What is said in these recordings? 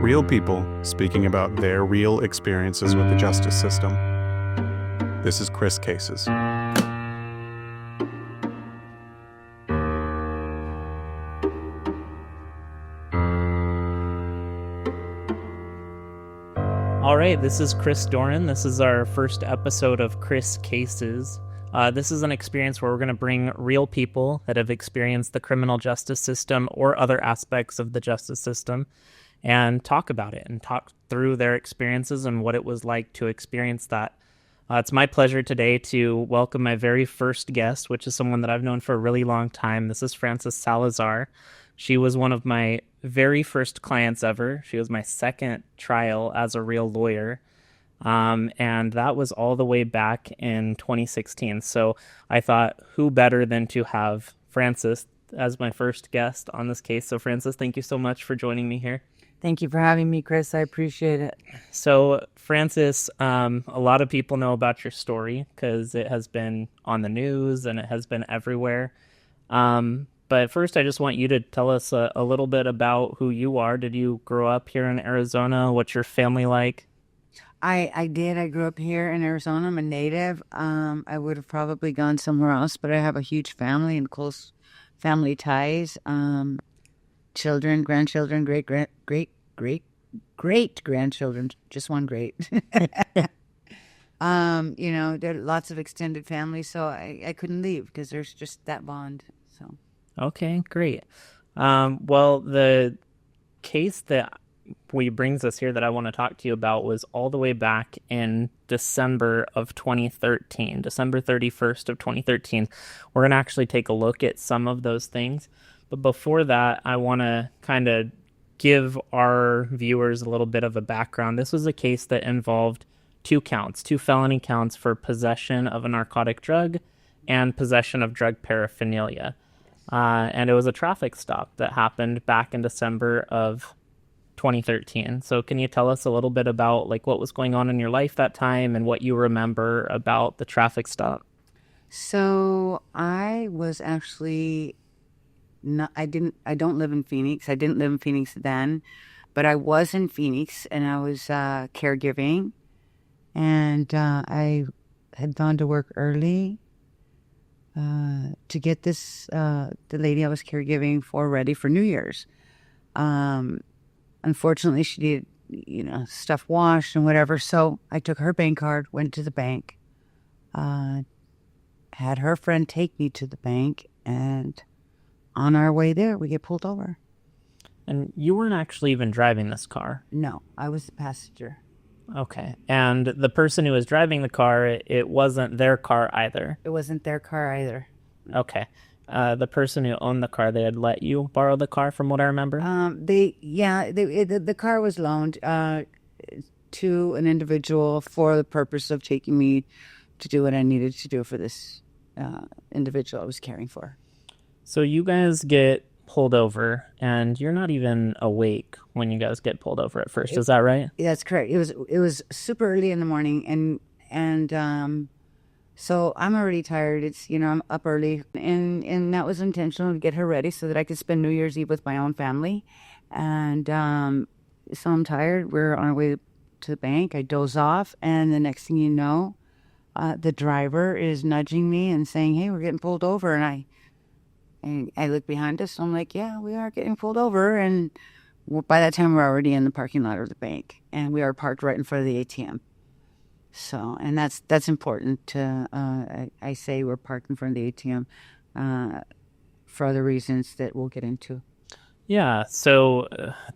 Real people speaking about their real experiences with the justice system. This is Chris Cases. All right, this is Chris Doran. This is our first episode of Chris Cases. This is an experience where we're going to bring real people that have experienced the criminal justice system or other aspects of the justice system and talk about it and talk through their experiences and what it was like to experience that. It's my pleasure today to welcome my very first guest, which is someone that I've known for a really long time. This is Frances Salazar. She was one of my very first clients ever. She was my second trial as a real lawyer. And that was all the way back in 2016. So I thought, who better than to have Frances as my first guest on this case. So Frances, thank you so much for joining me here. Thank you for having me, Chris. I appreciate it. So Frances, a lot of people know about your story because it has been on the news and it has been everywhere. But first, I just want you to tell us a little bit about who you are. Did you grow up here in Arizona? What's your family like? I did. I grew up here in Arizona. I'm a native. I would have probably gone somewhere else, but I have a huge family and close family ties. Children, grandchildren, great grandchildren. Just one great. There are lots of extended families, so I couldn't leave because there's just that bond. So. Okay, great. Well, the case that brings us here that I want to talk to you about was all the way back in December of 2013, December 31st of 2013. We're going to actually take a look at some of those things. But before that, I want to kind of give our viewers a little bit of a background. This was a case that involved two felony counts for possession of a narcotic drug and possession of drug paraphernalia. And it was a traffic stop that happened back in December of 2013. So can you tell us a little bit about what was going on in your life that time and what you remember about the traffic stop? So I was actually I don't live in Phoenix. I didn't live in Phoenix then, but I was in Phoenix and I was caregiving, and I had gone to work early to get the lady I was caregiving for ready for New Year's. Unfortunately, she needed, stuff washed and whatever. So I took her bank card, went to the bank, had her friend take me to the bank, and on our way there, we get pulled over. And you weren't actually even driving this car? No, I was the passenger. Okay. And the person who was driving the car, it wasn't their car either? It wasn't their car either. Okay. The person who owned the car, they had let you borrow the car from what I remember? The car was loaned to an individual for the purpose of taking me to do what I needed to do for this individual I was caring for. So you guys get pulled over, and you're not even awake when you guys get pulled over at first. Is that right? That's correct. It was super early in the morning, and so I'm already tired. It's I'm up early, and that was intentional to get her ready so that I could spend New Year's Eve with my own family, and so I'm tired. We're on our way to the bank. I doze off, and the next thing you know, the driver is nudging me and saying, "Hey, we're getting pulled over," and I look behind us, so I'm like, yeah, we are getting pulled over. And by that time, we're already in the parking lot of the bank, and we are parked right in front of the ATM. So, and that's important to, I say we're parked in front of the ATM for other reasons that we'll get into. Yeah, so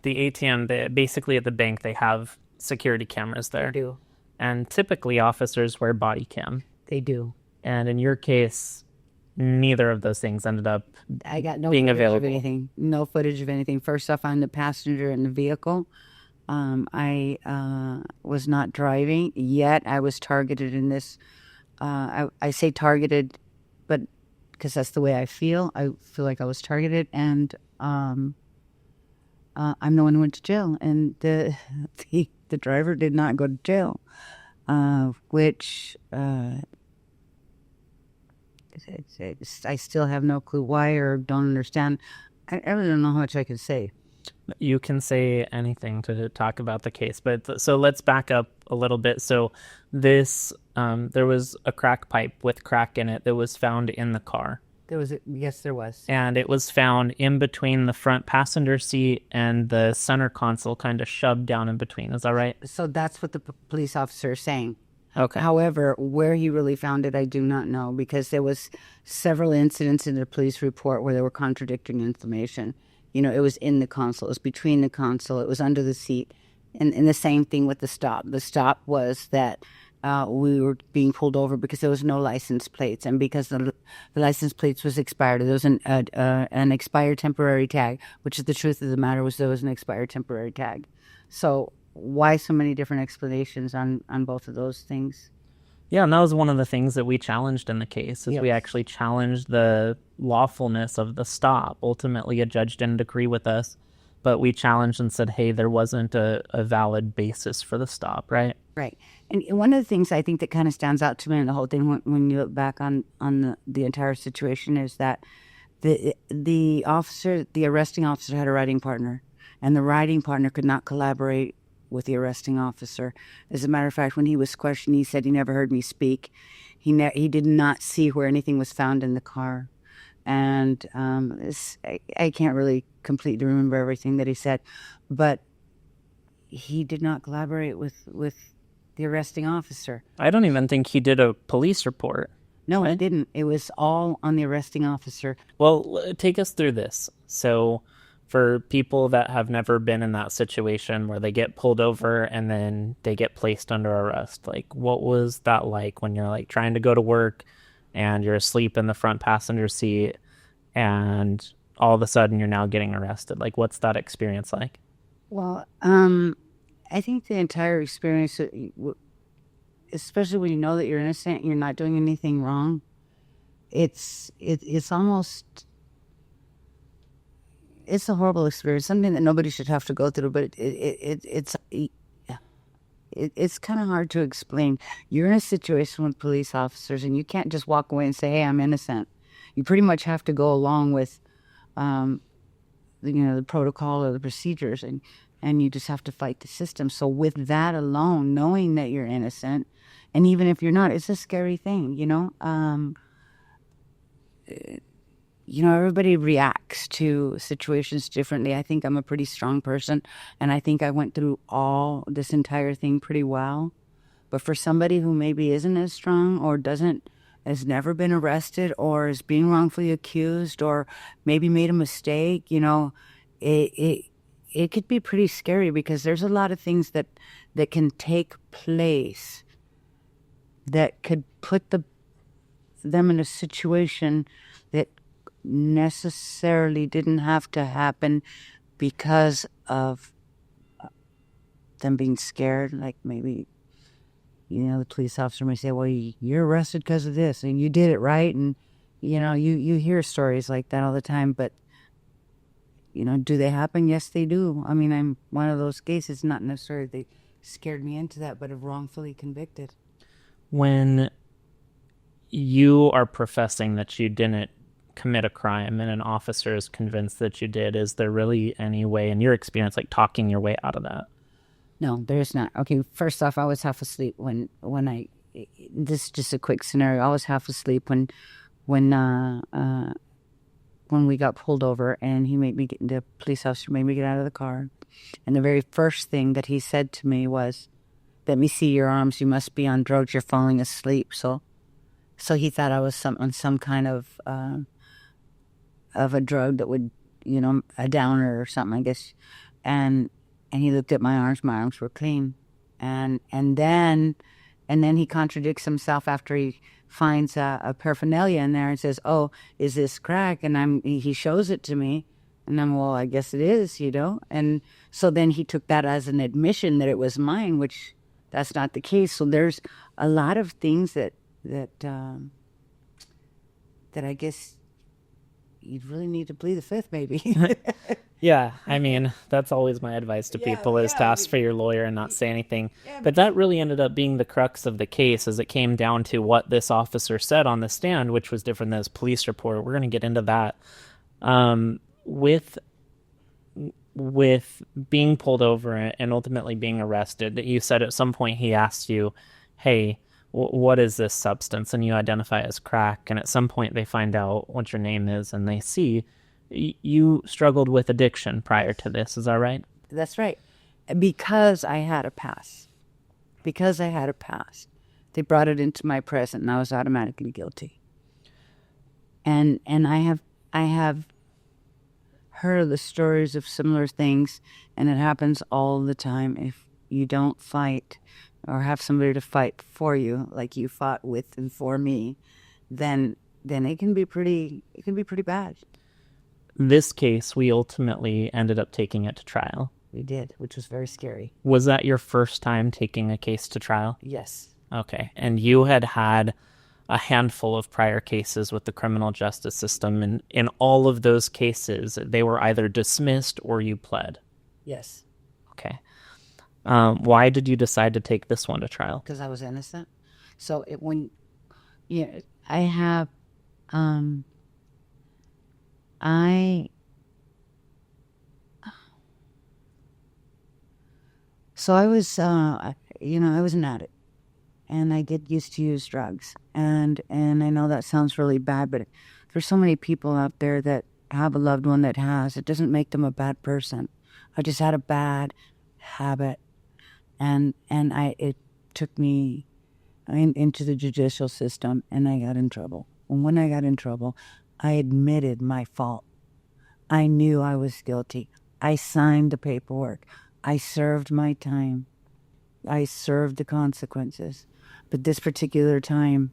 the ATM, basically at the bank, they have security cameras there. They do. And typically officers wear body cam. They do. And in your case, neither of those things ended up I got no being footage available. of anything. No footage of anything. First off, I'm the passenger in the vehicle. I was not driving yet. I was targeted in this. I say targeted, but because that's the way I feel. I feel like I was targeted, and I'm the one who went to jail. And the driver did not go to jail, which. I still have no clue why or don't understand. I really don't know how much I can say. You can say anything to talk about the case, but so let's back up a little bit. So this, there was a crack pipe with crack in it that was found in the car. Yes, there was. And it was found in between the front passenger seat and the center console, kind of shoved down in between. Is that right? So that's what the police officer is saying. Okay. However, where he really found it, I do not know, because there was several incidents in the police report where there were contradicting information. You know, it was in the console, it was between the console, it was under the seat, and the same thing with the stop. The stop was that we were being pulled over because there was no license plates, and because the license plates was expired. There was an expired temporary tag, which is the truth of the matter, was there was an expired temporary tag. So why so many different explanations on both of those things? Yeah, and that was one of the things that we challenged in the case, is Yep. we actually challenged the lawfulness of the stop. Ultimately, a judge didn't agree with us, but we challenged and said, hey, there wasn't a valid basis for the stop, right? Right. And one of the things I think that kind of stands out to me in the whole thing, when you look back on the entire situation, is that the arresting officer had a riding partner, and the riding partner could not collaborate with the arresting officer. As a matter of fact, when he was questioned, he said he never heard me speak. He did not see where anything was found in the car. And I can't really completely remember everything that he said, but he did not collaborate with the arresting officer. I don't even think he did a police report. No, Right. it didn't. It was all on the arresting officer. Well, take us through this. So for people that have never been in that situation where they get pulled over and then they get placed under arrest, like what was that like when you're like trying to go to work and you're asleep in the front passenger seat and all of a sudden you're now getting arrested? Like, what's that experience like? Well, I think the entire experience, especially when you know that you're innocent, you're not doing anything wrong, it's almost, it's a horrible experience, something that nobody should have to go through, but it's kind of hard to explain. You're in a situation with police officers, and you can't just walk away and say, hey, I'm innocent. You pretty much have to go along with the protocol or the procedures, and you just have to fight the system. So with that alone, knowing that you're innocent, and even if you're not, it's a scary thing, everybody reacts to situations differently. I think I'm a pretty strong person, and I think I went through all this entire thing pretty well. But for somebody who maybe isn't as strong, or has never been arrested, or is being wrongfully accused, or maybe made a mistake, it could be pretty scary, because there's a lot of things that can take place that could put them in a situation that necessarily didn't have to happen because of them being scared. Like maybe, the police officer may say, well, you're arrested because of this, and you did it right. And, you hear stories like that all the time, but, do they happen? Yes, they do. I mean, I'm one of those cases, not necessarily they scared me into that, but of wrongfully convicted. When you are professing that you didn't commit a crime and an officer is convinced that you did, is there really any way in your experience, like talking your way out of that? No, there's not. Okay, first off, I was half asleep when this is just a quick scenario. I was half asleep when we got pulled over, and the police officer made me get out of the car. And the very first thing that he said to me was, let me see your arms. You must be on drugs. You're falling asleep. So he thought I was on some kind of a drug that would, a downer or something, I guess. And he looked at my arms. My arms were clean. And then he contradicts himself after he finds a paraphernalia in there and says, oh, is this crack? And he shows it to me. And I'm, well, I guess it is, And so then he took that as an admission that it was mine, which that's not the case. So there's a lot of things that I guess you'd really need to plead the fifth, maybe. Yeah, I mean, that's always my advice to people, is to ask for your lawyer and not say anything. But that really ended up being the crux of the case, as it came down to what this officer said on the stand, which was different than his police report. We're going to get into that. With with being pulled over and ultimately being arrested, you said at some point he asked you, hey, what is this substance? And you identify as crack. And at some point they find out what your name is and they see you struggled with addiction prior to this. Is that right? That's right. Because I had a past. Because I had a past. They brought it into my present and I was automatically guilty. And I have heard the stories of similar things, and it happens all the time. If you don't fight or have somebody to fight for you, like you fought with and for me, then it can be pretty bad. This case, we ultimately ended up taking it to trial. We did, which was very scary. Was that your first time taking a case to trial? Yes. Okay. And you had a handful of prior cases with the criminal justice system, and in all of those cases, they were either dismissed or you pled. Yes. Okay. Why did you decide to take this one to trial? Because I was innocent. So I have, so I was, I was an addict. And I used to use drugs. And I know that sounds really bad, but there's so many people out there that have a loved one that has. It doesn't make them a bad person. I just had a bad habit. And it took me into the judicial system, and I got in trouble. And when I got in trouble, I admitted my fault. I knew I was guilty. I signed the paperwork. I served my time. I served the consequences. But this particular time,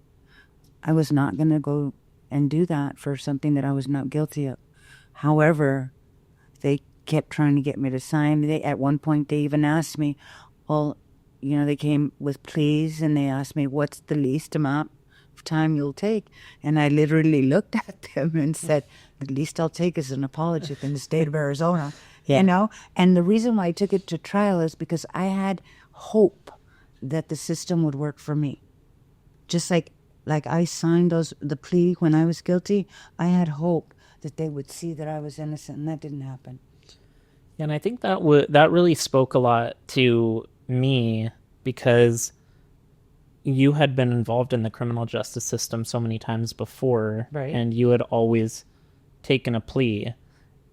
I was not going to go and do that for something that I was not guilty of. However, they kept trying to get me to sign. At one point, they even asked me, well, they came with pleas, and they asked me, what's the least amount of time you'll take? And I literally looked at them and said, the least I'll take is an apology in the state of Arizona. Yeah. And the reason why I took it to trial is because I had hope that the system would work for me. Just like I signed the plea when I was guilty, I had hope that they would see that I was innocent, and that didn't happen. And I think that really spoke a lot to me, because you had been involved in the criminal justice system so many times before, right? And you had always taken a plea.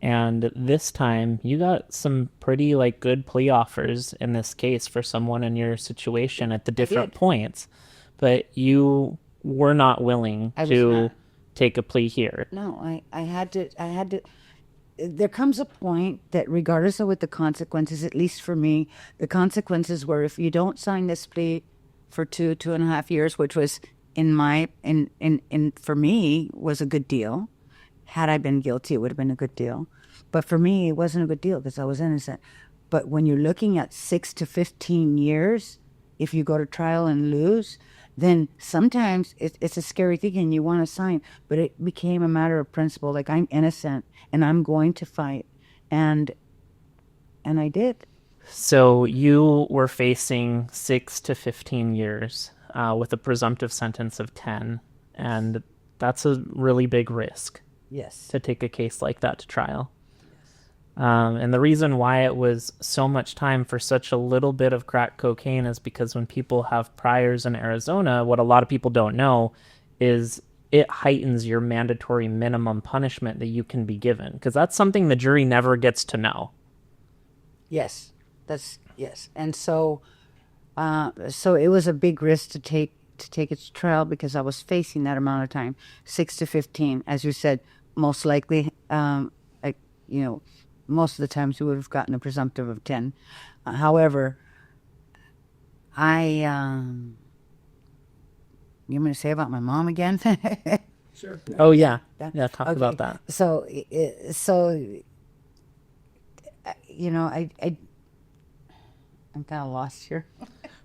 And this time, you got some pretty good plea offers in this case for someone in your situation at the different points, but you were not willing to take a plea here. No, I had to. There comes a point that regardless of what the consequences, at least for me, the consequences were if you don't sign this plea for 2.5 years, which was for me was a good deal. Had I been guilty, it would have been a good deal. But for me, it wasn't a good deal because I was innocent. But when you're looking at 6 to 15 years, if you go to trial and lose, then sometimes it's a scary thing and you want to sign. But it became a matter of principle. Like, I'm innocent and I'm going to fight. And I did. So you were facing 6 to 15 years with a presumptive sentence of 10. And that's a really big risk. Yes. To take a case like that to trial. And the reason why it was so much time for such a little bit of crack cocaine is because when people have priors in Arizona, what a lot of people don't know is it heightens your mandatory minimum punishment that you can be given, because that's something the jury never gets to know. Yes, yes. And so it was a big risk to take it to trial because I was facing that amount of time, 6 to 15. As you said, most likely, most of the times you would have gotten a presumptive of 10. However, you want me to say about my mom again? Sure. Oh, yeah. Yeah, talk about that. So, I'm kind of lost here.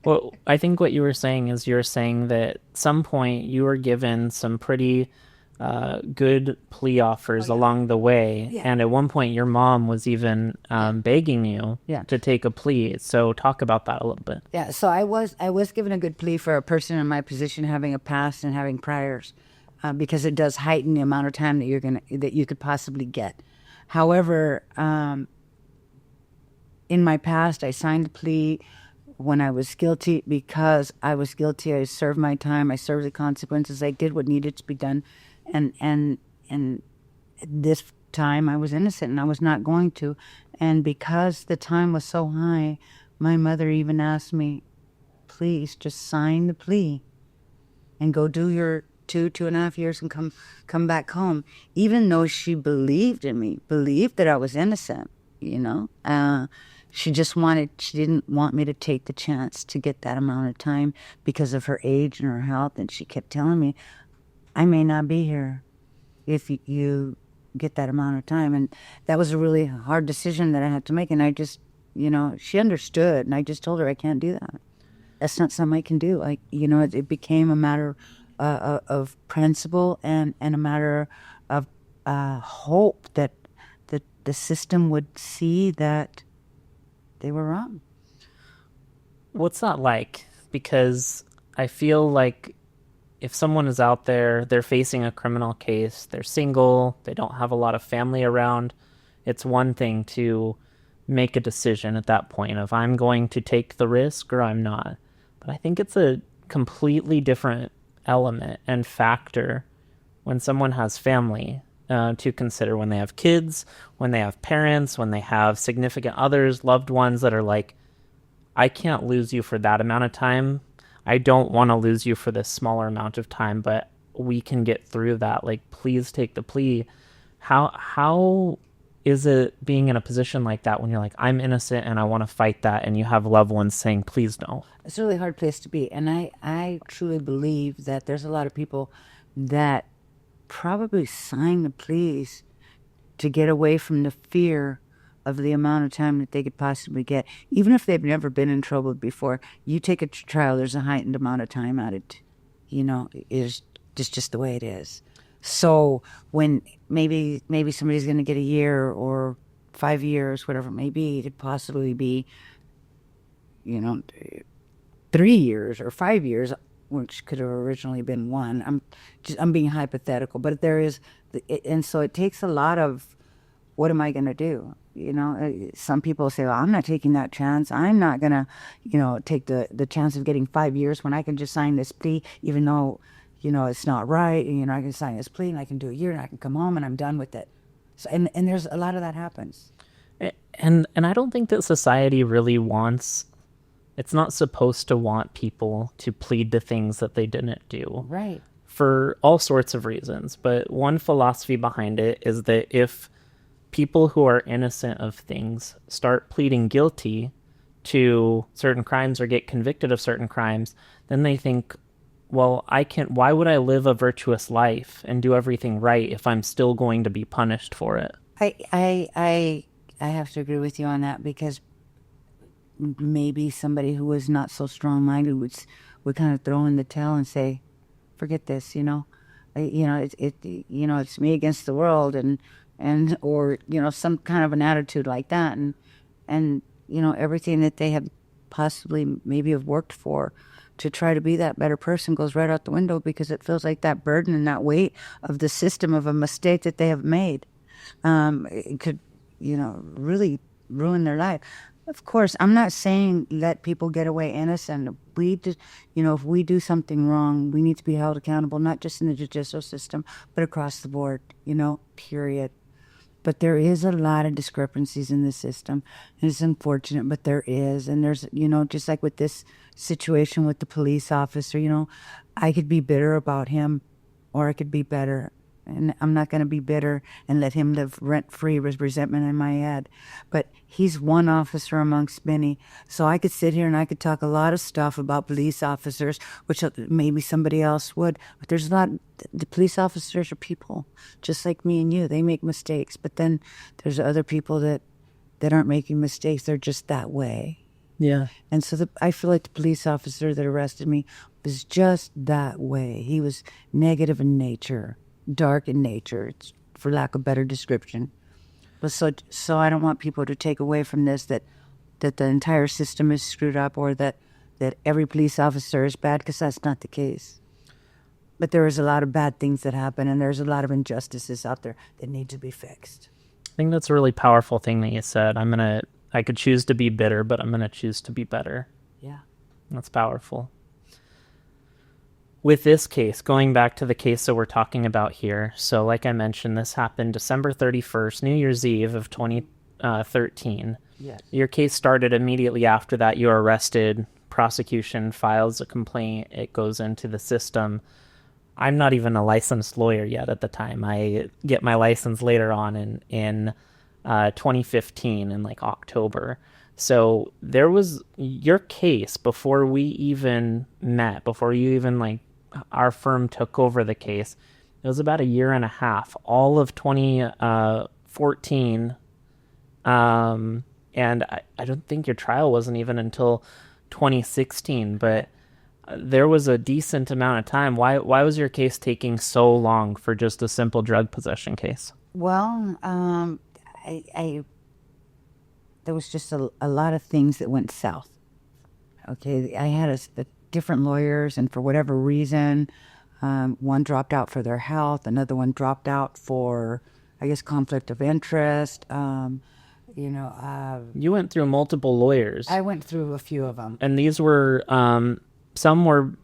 Well, I think what you were saying is you're saying that at some point you were given some pretty good plea offers along the way. Yeah. And at one point your mom was even begging you to take a plea. So talk about that a little bit. Yeah, so I was given a good plea for a person in my position having a past and having priors, because it does heighten the amount of time that you could possibly get. However, in my past, I signed the plea when I was guilty because I was guilty. I served my time. I served the consequences. I did what needed to be done, and this time I was innocent and I was not going to. And because the time was so high, my mother even asked me, please just sign the plea and go do your 2.5 years and come back home. Even though she believed in me, believed that I was innocent, she didn't want me to take the chance to get that amount of time because of her age and her health. And she kept telling me, I may not be here if you get that amount of time. And that was a really hard decision that I had to make. And I just, she understood. And I just told her, I can't do that. That's not something I can do. It became a matter of principle and a matter of hope that the system would see that they were wrong. What's that like? Because I feel like if someone is out there, they're facing a criminal case, they're single, they don't have a lot of family around, it's one thing to make a decision at that point of I'm going to take the risk or I'm not. But I think it's a completely different element and factor when someone has family to consider, when they have kids, when they have parents, when they have significant others, loved ones that are like, I can't lose you for that amount of time. I don't want to lose you for this smaller amount of time, but we can get through that. Like, please take the plea. How is it being in a position like that when you're like, I'm innocent and I want to fight that, and you have loved ones saying, please don't? It's a really hard place to be. And I truly believe that there's a lot of people that probably sign the pleas to get away from the fear of the amount of time that they could possibly get. Even if they've never been in trouble before, you take a trial, there's a heightened amount of time added. It's just the way it is. So when maybe somebody's going to get a year or 5 years, whatever it may be, it could possibly be, 3 years or 5 years, which could have originally been one. I'm being hypothetical, but there is, and so it takes a lot of, what am I going to do? Some people say, well, I'm not taking that chance. I'm not going to, take the chance of getting 5 years when I can just sign this plea, even though, it's not right. And, I can sign this plea and I can do a year and I can come home and I'm done with it. So, and there's a lot of that happens. And I don't think that society really wants, it's not supposed to want people to plead to things that they didn't do. Right. For all sorts of reasons. But one philosophy behind it is that if people who are innocent of things start pleading guilty to certain crimes or get convicted of certain crimes, then they think, well, why would I live a virtuous life and do everything right if I'm still going to be punished for it? I have to agree with you on that, because maybe somebody who was not so strong-minded would kind of throw in the towel and say, forget this, it's me against the world, or some kind of an attitude like that, and everything that they have possibly maybe have worked for to try to be that better person goes right out the window, because it feels like that burden and that weight of the system of a mistake that they have made it could really ruin their life. Of course, I'm not saying let people get away innocent. If we do something wrong, we need to be held accountable, not just in the judicial system, but across the board, period. But there is a lot of discrepancies in the system, and it's unfortunate, but there is. And there's, just like with this situation with the police officer, I could be bitter about him, or I could be better. And I'm not going to be bitter and let him live rent-free with resentment in my head. But he's one officer amongst many. So I could sit here and I could talk a lot of stuff about police officers, which maybe somebody else would. But there's a lot, the police officers are people, just like me and you. They make mistakes. But then there's other people that aren't making mistakes. They're just that way. Yeah. And so I feel like the police officer that arrested me was just that way. He was negative in nature. Dark in nature, for lack of better description. But so I don't want people to take away from this that the entire system is screwed up, or that every police officer is bad, because that's not the case. But there is a lot of bad things that happen, and there's a lot of injustices out there that need to be fixed. I think that's a really powerful thing that you said. I'm going to I could choose to be bitter, but I'm going to choose to be better. Yeah. That's powerful. With this case, going back to the case that we're talking about here, so like I mentioned, this happened December 31st, New Year's Eve of 2013. Yes. Your case started immediately after that. You were arrested. Prosecution files a complaint. It goes into the system. I'm not even a licensed lawyer yet at the time. I get my license later on in 2015 in like October. So there was your case before we even met, before you even like our firm took over the case. It was about a year and a half, all of 2014. And I don't think your trial wasn't even until 2016, but there was a decent amount of time. Why was your case taking so long for just a simple drug possession case? Well, there was just a lot of things that went south. Okay, I had a different lawyers, and for whatever reason, one dropped out for their health, another one dropped out for, I guess, conflict of interest. You went through multiple lawyers. I went through a few of them. And these were, some were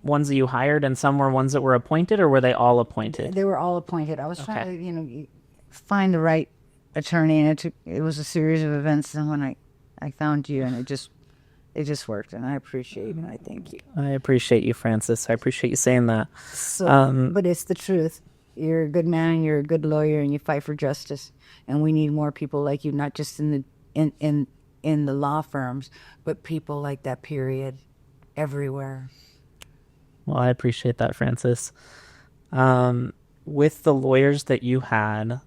ones that you hired and some were ones that were appointed, or were they all appointed? They were all appointed. I was trying to, find the right attorney, and it was a series of events. And when I found you, and it just worked, and I appreciate it, and I thank you. I appreciate you, Francis. I appreciate you saying that. So, but it's the truth. You're a good man, and you're a good lawyer, and you fight for justice. And we need more people like you, not just in the law firms, but people like that, period, everywhere. Well, I appreciate that, Francis. With the lawyers that you had,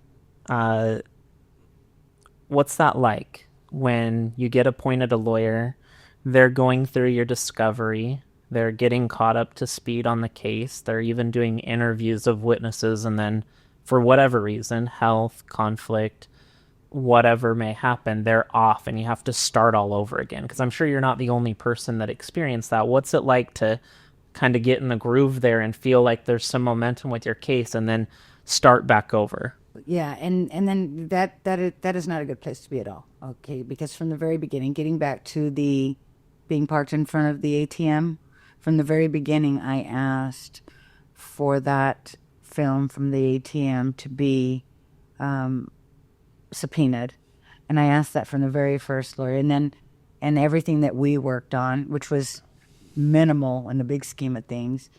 what's that like when you get appointed a lawyer? They're going through your discovery. They're getting caught up to speed on the case. They're even doing interviews of witnesses, and then for whatever reason, health, conflict, whatever may happen, they're off and you have to start all over again. Because I'm sure you're not the only person that experienced that. What's it like to kind of get in the groove there and feel like there's some momentum with your case and then start back over? Yeah, and then that is not a good place to be at all. Okay, because from the very beginning, getting back to the being parked in front of the ATM, from the very beginning, I asked for that film from the ATM to be subpoenaed, and I asked that from the very first lawyer, and everything that we worked on, which was minimal in the big scheme of things,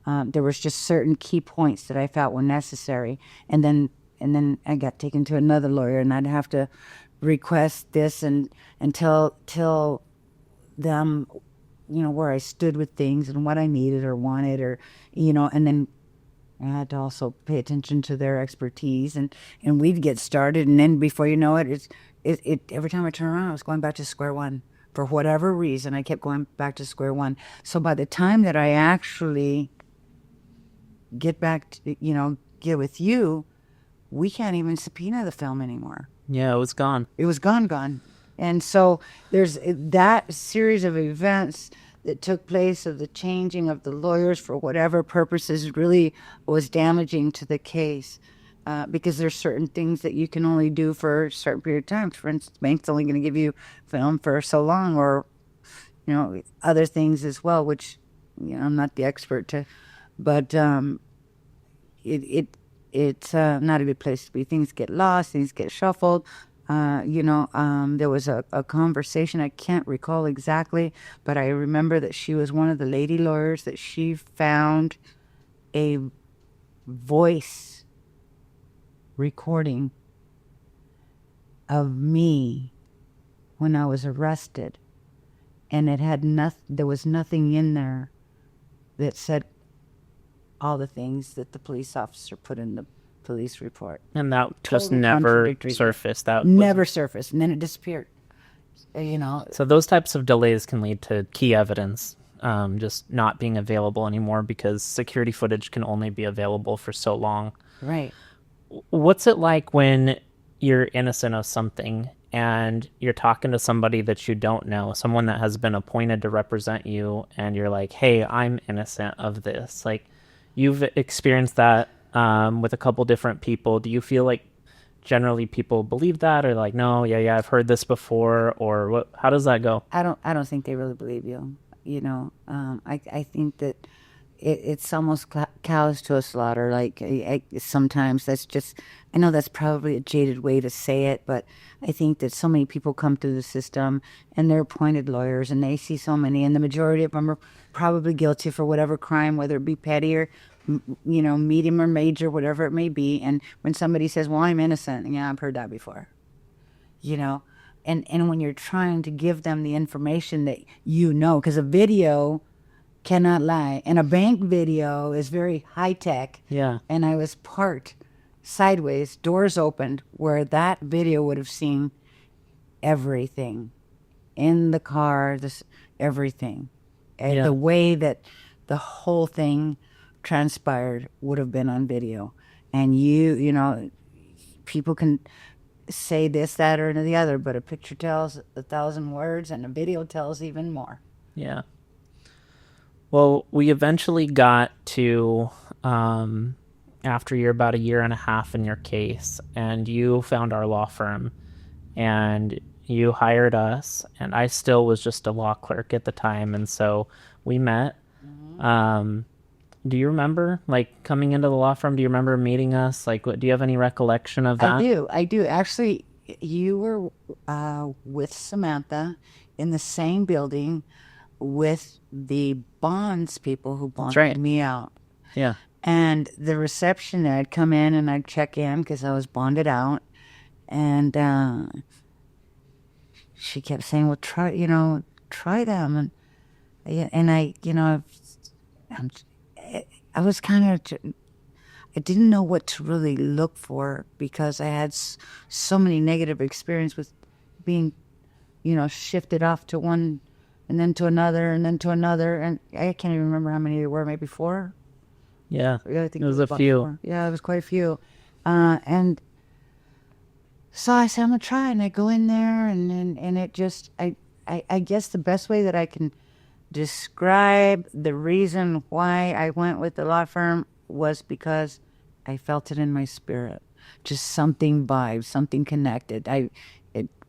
there was just certain key points that I felt were necessary, and then I got taken to another lawyer, and I'd have to request this and tell them, where I stood with things and what I needed or wanted, or and then I had to also pay attention to their expertise, and we'd get started, and then before you know it, every time I turned around, I was going back to square one. For whatever reason, I kept going back to square one. So by the time that I actually get back to, get with you, we can't even subpoena the film anymore. Yeah, it was gone. It was gone. And so there's that series of events that took place, of the changing of the lawyers for whatever purposes, really was damaging to the case, because there's certain things that you can only do for a certain period of time. For instance, bank's only going to give you film for so long, or other things as well, which I'm not the expert to, but it's not a good place to be. Things get lost, things get shuffled. There was a conversation, I can't recall exactly, but I remember that she was one of the lady lawyers, that she found a voice recording of me when I was arrested, and it had there was nothing in there that said all the things that the police officer put in the police report. And that just Totally never contradictory. surfaced. That Never surfaced, and then it disappeared. So those types of delays can lead to key evidence just not being available anymore, because security footage can only be available for so long. Right. What's it like when you're innocent of something and you're talking to somebody that you don't know, someone that has been appointed to represent you, and you're like, hey, I'm innocent of this? Like, you've experienced that with a couple different people. Do you feel like generally people believe that, or like, no, yeah, I've heard this before, or what? How does that go? I don't think they really believe you. I think that it's almost cows to a slaughter. Like sometimes that's just, I know that's probably a jaded way to say it, but I think that so many people come through the system and they're appointed lawyers and they see so many, and the majority of them are probably guilty for whatever crime, whether it be petty or medium or major, whatever it may be. And when somebody says, well, I'm innocent, yeah, I've heard that before, and when you're trying to give them the information that because a video cannot lie, and a bank video is very high tech. Yeah. And I was parked sideways, doors opened, where that video would have seen everything in the car, everything. Yeah. The way that the whole thing transpired would have been on video. And people can say this, that, or the other, but a picture tells 1,000 words and a video tells even more. Yeah. Well, we eventually got to, after you're about a year and a half in your case, and you found our law firm, and you hired us, and I still was just a law clerk at the time, and so we met. Do you remember, like, coming into the law firm? Do you remember meeting us? Like, do you have any recollection of that? I do. Actually, you were with Samantha in the same building with the bonds people who bonded me out. Yeah. And the reception, I'd come in and I'd check in because I was bonded out. And she kept saying, well, try them. And I was kind of, I didn't know what to really look for because I had so many negative experience with being, shifted off to one and then to another and then to another. And I can't even remember how many there were, maybe 4. Yeah, I think it was a few. 4. Yeah, it was quite a few. And so I said, I'm going to try. And I go in there and it just, I guess the best way that I can describe the reason why I went with the law firm was because I felt it in my spirit. Just something vibes, something connected.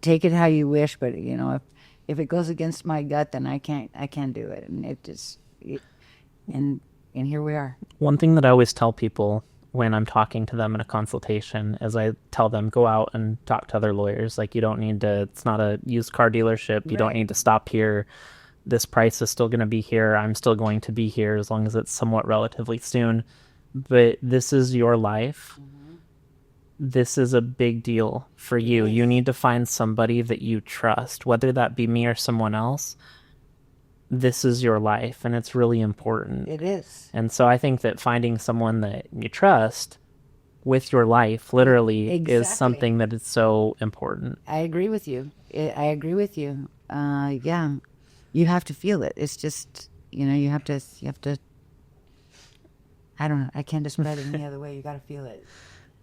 Take it how you wish, but if it goes against my gut, then I can't do it. And and here we are. One thing that I always tell people when I'm talking to them in a consultation is I tell them, go out and talk to other lawyers. Like, you don't need to, it's not a used car dealership. You don't need to stop here. This price is still going to be here. I'm still going to be here as long as it's somewhat relatively soon. But this is your life. This is a big deal for you. You need to find somebody that you trust, whether that be me or someone else. This is your life, and it's really important. It is. And so I think that finding someone that you trust with your life, literally, is something that is so important. I agree with you. Yeah. You have to feel it. It's just, you have to, I don't know. I can't describe it any other way. You got to feel it.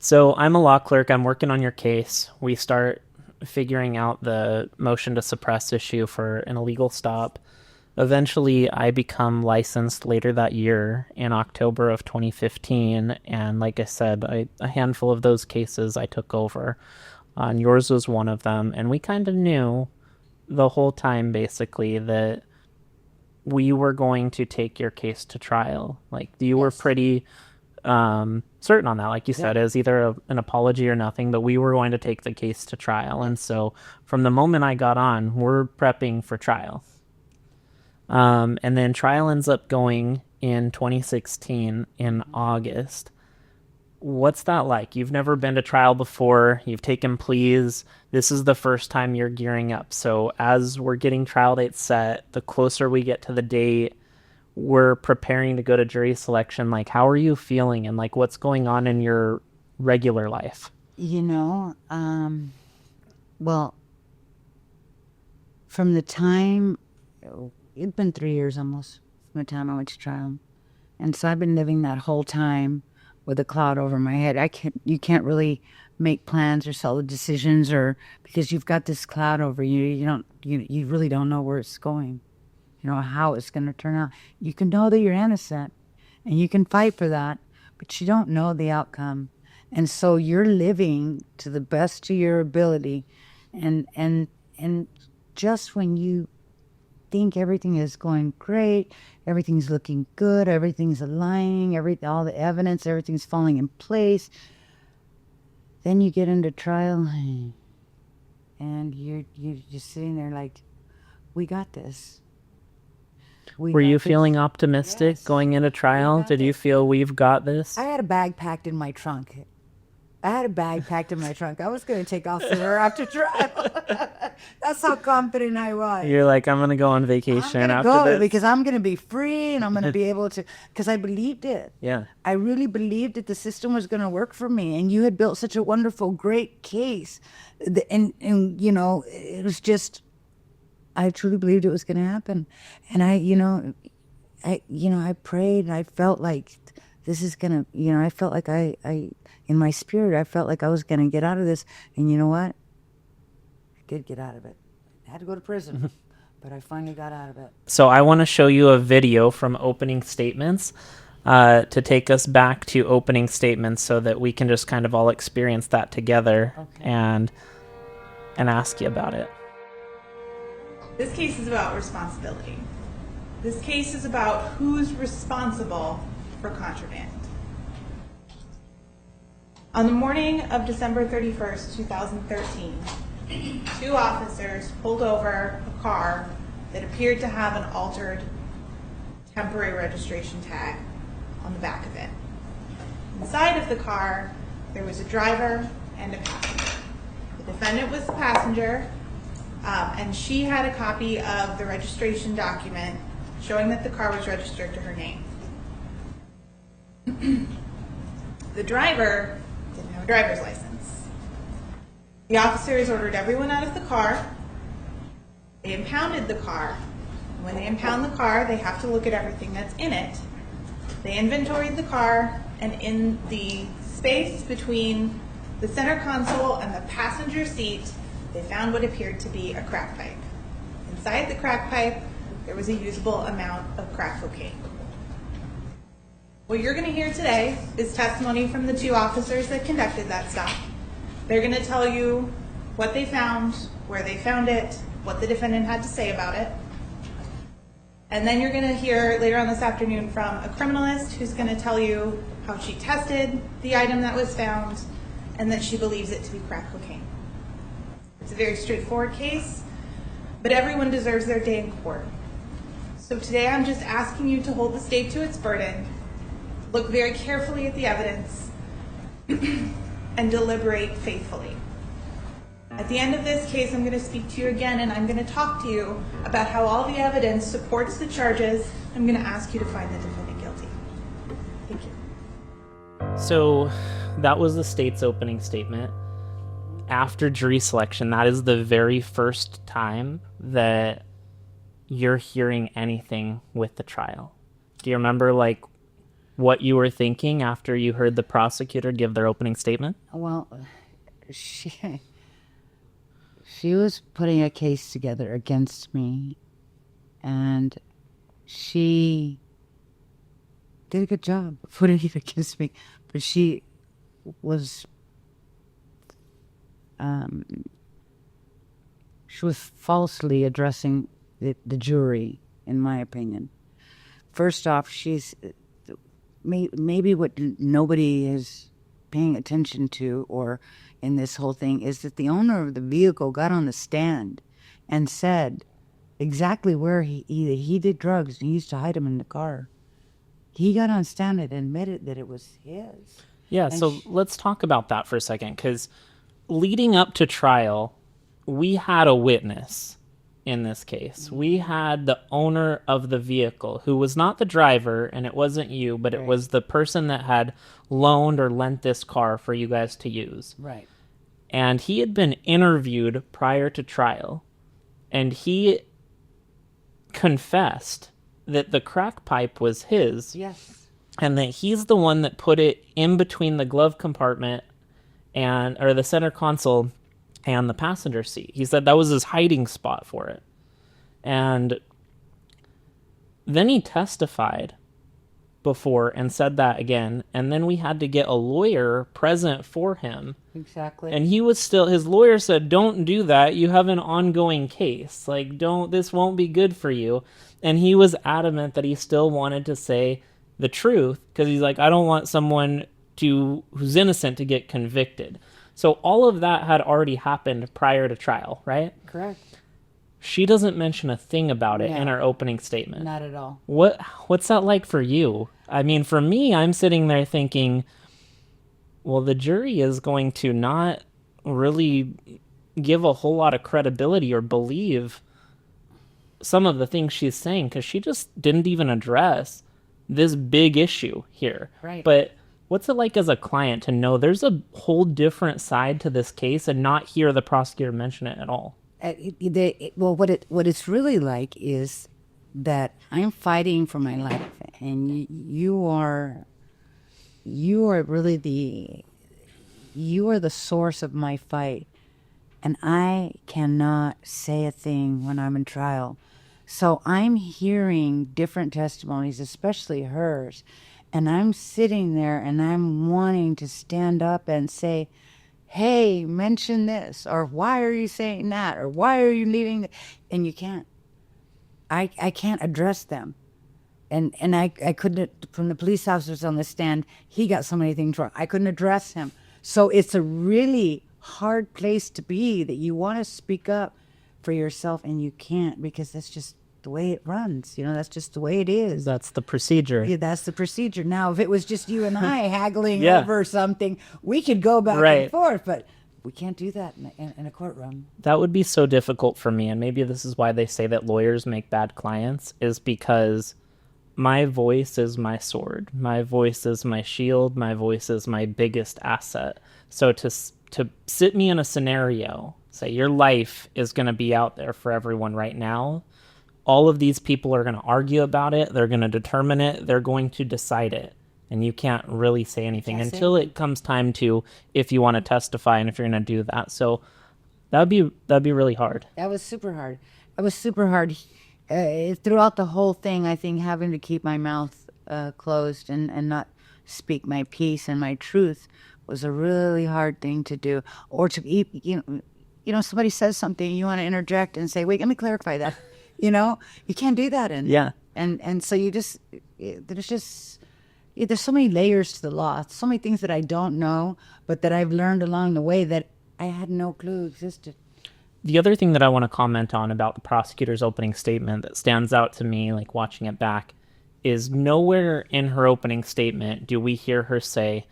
So I'm a law clerk. I'm working on your case. We start figuring out the motion to suppress issue for an illegal stop. Eventually, I become licensed later that year in October of 2015. And like I said, a handful of those cases I took over. And yours was one of them. And we kind of knew the whole time, basically, that we were going to take your case to trial. Like, you were pretty certain on that. Like you said, as either an apology or nothing, but we were going to take the case to trial. And so from the moment I got on, we're prepping for trial. And then trial ends up going in 2016 in August. What's that like? You've never been to trial before. You've taken pleas. This is the first time you're gearing up. So as we're getting trial dates set, the closer we get to the date, we're preparing to go to jury selection. Like, how are you feeling? And like, what's going on in your regular life? Well, from the time, it's been 3 years almost from the time I went to trial. And so I've been living that whole time with a cloud over my head. You can't really make plans or solid decisions, or because you've got this cloud over you. You really don't know where it's going, how it's going to turn out. You can know that you're innocent and you can fight for that, but you don't know the outcome. And so you're living to the best of your ability, and just when you think everything is going great, everything's looking good, everything's aligning, all the evidence, everything's falling in place, then you get into trial, and you're just sitting there like, we got this. Were you feeling optimistic going into trial? Did you feel we've got this? I had a bag packed in my trunk. I was going to take off somewhere after trial. That's how confident I was. You're like, I'm going to go on vacation after this. Because I'm going to be free and I'm going to be able to, because I believed it. Yeah. I really believed that the system was going to work for me. And you had built such a wonderful, great case. And you know, it was just, I truly believed it was going to happen. And I prayed and I felt like this is going to, I felt like I in my spirit, I felt like I was going to get out of this. And you know what? I did get out of it. I had to go to prison, but I finally got out of it. So I want to show you a video from opening statements to take us back to opening statements so that we can just kind of all experience that together and ask you about it. This case is about responsibility. This case is about who's responsible for contraband. On the morning of December 31st, 2013, two officers pulled over a car that appeared to have an altered temporary registration tag on the back of it. Inside of the car, there was a driver and a passenger. The defendant was the passenger, and she had a copy of the registration document showing that the car was registered to her name. The driver didn't have a driver's license. The officers ordered everyone out of the car. They impounded the car. When they impound the car, they have to look at everything that's in it. They inventoried the car, and in the space between the center console and the passenger seat, they found what appeared to be a crack pipe. Inside the crack pipe, there was a usable amount of crack cocaine. What you're going to hear today is testimony from the two officers that conducted that stop. They're going to tell you what they found, where they found it, what the defendant had to say about it. And then you're going to hear later on this afternoon from a criminalist who's going to tell you how she tested the item that was found and that she believes it to be crack cocaine. It's a very straightforward case, but everyone deserves their day in court. So today I'm just asking you to hold the state to its burden, look very carefully at the evidence, and deliberate faithfully. At the end of this case, I'm going to speak to you again, and I'm going to talk to you about how all the evidence supports the charges. I'm going to ask you to find the defendant guilty. Thank you. So that was the state's opening statement. After jury selection, that is the very first time that you're hearing anything with the trial. Do you remember, like, what you were thinking after you heard the prosecutor give their opening statement? Well, she was putting a case together against me, and she did a good job putting it against me, but she was falsely addressing the jury, in my opinion. First off, she's maybe what nobody is paying attention to, or in this whole thing, is that the owner of the vehicle got on the stand and said exactly where he did drugs and he used to hide them in the car. He got on stand and admitted that it was his. Yeah, And so let's talk about that for a second, because leading up to trial, we had a witness in this case. We had the owner of the vehicle, who was not the driver, and it wasn't you, but it was the person that had loaned or lent this car for you guys to use. Right. And he had been interviewed prior to trial, and he confessed that the crack pipe was his. Yes. And that he's the one that put it in between the glove compartment or the center console and the passenger seat. He said that was his hiding spot for it. And then he testified before and said that again, and then we had to get a lawyer present for him. Exactly. And he was still, his lawyer said, don't do that. You have an ongoing case. Like, this won't be good for you. And he was adamant that he still wanted to say the truth because he's like, I don't want someone who's innocent to get convicted. So all of that had already happened prior to trial, right? Correct. She doesn't mention a thing about it No. in her opening statement. Not at all. What's that like for you? I mean, for me, I'm sitting there thinking, well, the jury is going to not really give a whole lot of credibility or believe some of the things she's saying because she just didn't even address this big issue here. Right. But what's it like as a client to know there's a whole different side to this case and not hear the prosecutor mention it at all? Well, what it's really like is that I'm fighting for my life, and you are really you are the source of my fight, and I cannot say a thing when I'm in trial. So I'm hearing different testimonies, especially hers, and I'm sitting there and I'm wanting to stand up and say, hey, mention this, or why are you saying that, or why are you leaving? And you can't. I can't address them. And I couldn't, from the police officers on the stand, he got so many things wrong. I couldn't address him. So it's a really hard place to be, that you want to speak up for yourself and you can't, because that's just the way it runs. That's just the way it is. That's the procedure. Yeah, that's the procedure. Now, if it was just you and I haggling Yeah. over something, we could go back Right. and forth, but we can't do that in a courtroom. That would be so difficult for me, and maybe this is why they say that lawyers make bad clients, is because my voice is my sword. My voice is my shield. My voice is my biggest asset. So to sit me in a scenario, say your life is going to be out there for everyone right now, all of these people are going to argue about it. They're going to determine it. They're going to decide it. And you can't really say anything Can't say until it comes time to, if you want to testify and if you're going to do that. So that'd be really hard. That was super hard. Throughout the whole thing, I think having to keep my mouth closed and not speak my piece and my truth was a really hard thing to do. Or to, somebody says something, you want to interject and say, wait, let me clarify that. You can't do that. And so there's so many layers to the law, so many things that I don't know, but that I've learned along the way that I had no clue existed. The other thing that I want to comment on about the prosecutor's opening statement that stands out to me, like watching it back, is nowhere in her opening statement do we hear her say,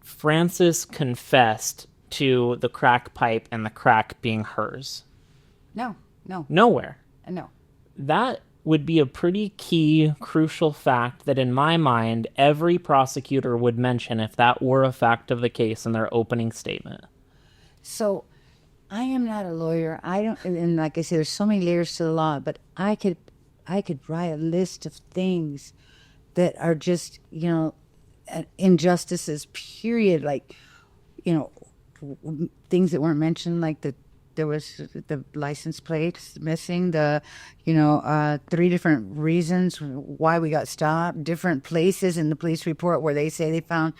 Frances confessed to the crack pipe and the crack being hers. No. Nowhere. No. That would be a pretty key, crucial fact that in my mind, every prosecutor would mention if that were a fact of the case in their opening statement. So I am not a lawyer. I don't, and like I said, there's so many layers to the law, but I could write a list of things that are just, injustices, period. Like, things that weren't mentioned, like there was the license plates missing, 3 different reasons why we got stopped, different places in the police report where they say they found,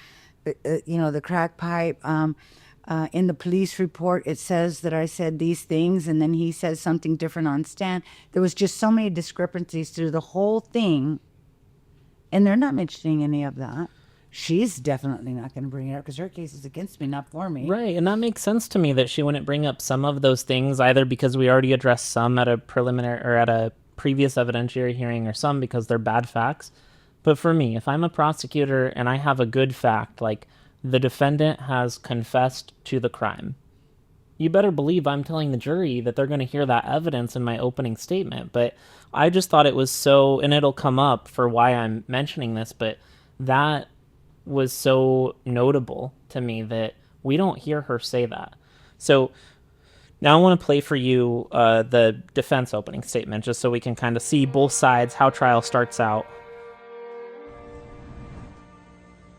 the crack pipe. In the police report, it says that I said these things, and then he says something different on stand. There was just so many discrepancies through the whole thing, and they're not mentioning any of that. She's definitely not going to bring it up because her case is against me, not for me. Right, and that makes sense to me that she wouldn't bring up some of those things, either because we already addressed some at a preliminary or at a previous evidentiary hearing, or some because they're bad facts. But for me, if I'm a prosecutor and I have a good fact, like the defendant has confessed to the crime, you better believe I'm telling the jury that they're going to hear that evidence in my opening statement. But I just thought it was so, and it'll come up for why I'm mentioning this, but that was so notable to me that we don't hear her say that. So now I want to play for you the defense opening statement, just so we can kind of see both sides, how trial starts out.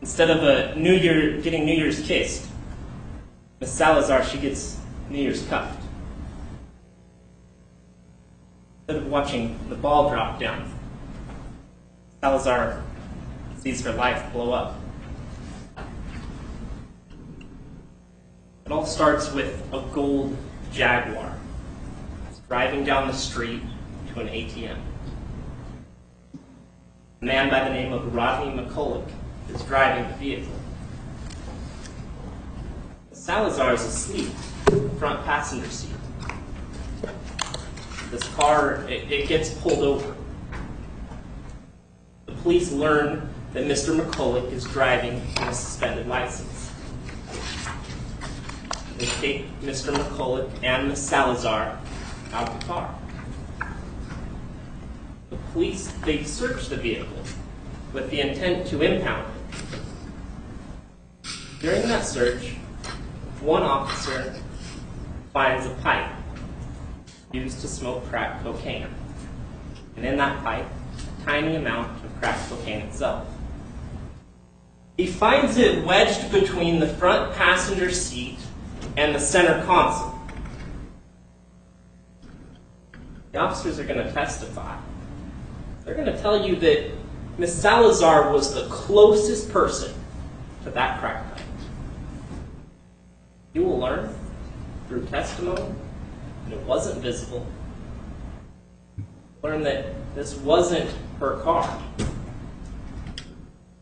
Instead of getting New Year's kissed, Miss Salazar, she gets New Year's cuffed. Instead of watching the ball drop down, Salazar sees her life blow up. It all starts with a gold Jaguar. It's driving down the street to an ATM. A man by the name of Rodney McCulloch is driving the vehicle. Salazar is asleep in the front passenger seat. This car, it gets pulled over. The police learn that Mr. McCulloch is driving with a suspended license. They take Mr. McCulloch and Ms. Salazar out of the car. The police, they search the vehicle with the intent to impound it. During that search, one officer finds a pipe used to smoke crack cocaine. And in that pipe, a tiny amount of crack cocaine itself. He finds it wedged between the front passenger seat and the center console. The officers are going to testify. They're going to tell you that Ms. Salazar was the closest person to that crack pipe. You will learn through testimony that it wasn't visible. Learn that this wasn't her car.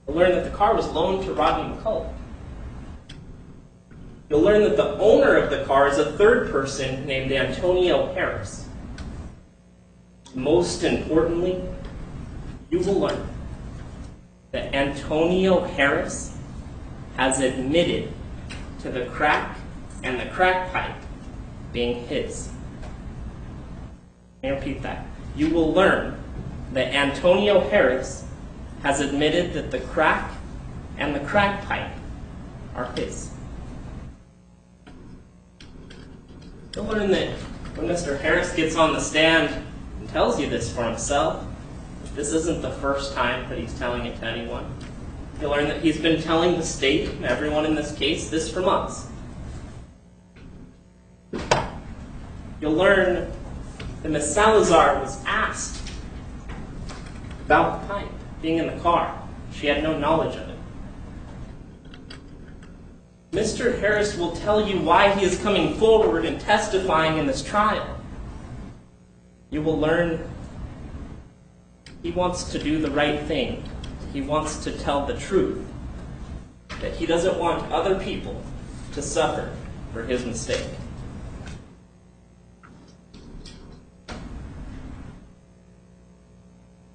You'll learn that the car was loaned to Rodney McCulloch. You'll learn that the owner of the car is a third person named Antonio Harris. Most importantly, you will learn that Antonio Harris has admitted to the crack and the crack pipe being his. Let me repeat that. You will learn that Antonio Harris has admitted that the crack and the crack pipe are his. You'll learn that when Mr. Harris gets on the stand and tells you this for himself, this isn't the first time that he's telling it to anyone. You'll learn that he's been telling the state and everyone in this case this for months. You'll learn that Ms. Salazar was asked about the pipe being in the car. She had no knowledge of it. Mr. Harris will tell you why he is coming forward and testifying in this trial. You will learn he wants to do the right thing. He wants to tell the truth. That he doesn't want other people to suffer for his mistake.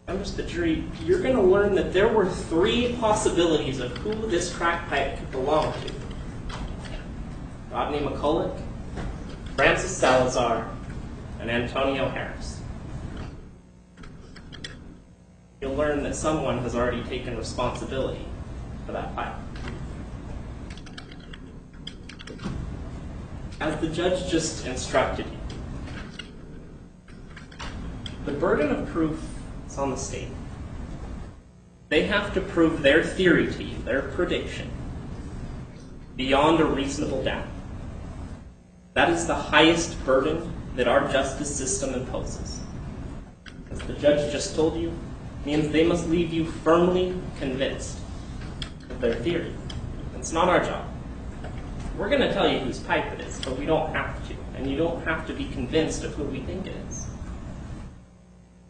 Members of the jury, you're going to learn that there were three possibilities of who this crack pipe could belong to. Rodney McCulloch, Frances Salazar, and Antonio Harris. You'll learn that someone has already taken responsibility for that pipe. As the judge just instructed you, the burden of proof is on the state. They have to prove their theory to you, their prediction, beyond a reasonable doubt. That is the highest burden that our justice system imposes. As the judge just told you, means they must leave you firmly convinced of their theory. It's not our job. We're going to tell you whose pipe it is, but we don't have to. And you don't have to be convinced of who we think it is.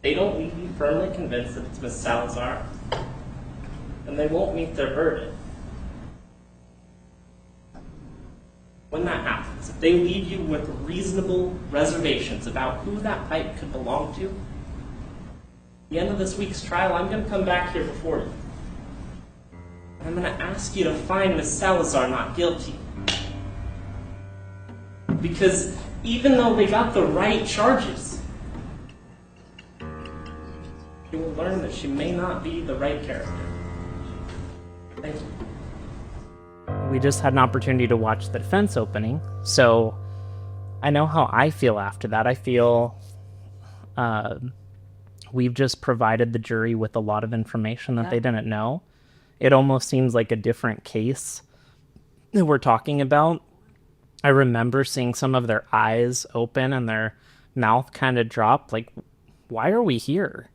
They don't leave you firmly convinced that it's Ms. Salazar, and they won't meet their burden. When that happens, if they leave you with reasonable reservations about who that pipe could belong to, at the end of this week's trial, I'm going to come back here before you. And I'm going to ask you to find Ms. Salazar not guilty. Because even though they got the right charges, you will learn that she may not be the right character. Thank you. We just had an opportunity to watch the defense opening, so I know how I feel after that. I feel we've just provided the jury with a lot of information that they didn't know. It almost seems like a different case that we're talking about. I remember seeing some of their eyes open and their mouth kind of drop, like, why are we here?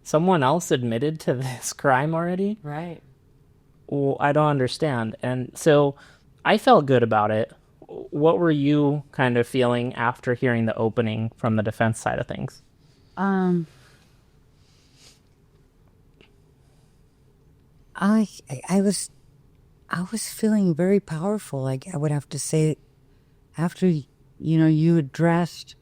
someone else admitted to this crime already? Right. Well, I don't understand. And so I felt good about it. What were you kind of feeling after hearing the opening from the defense side of things? Um, I I was feeling very powerful. Like I would have to say, after you addressed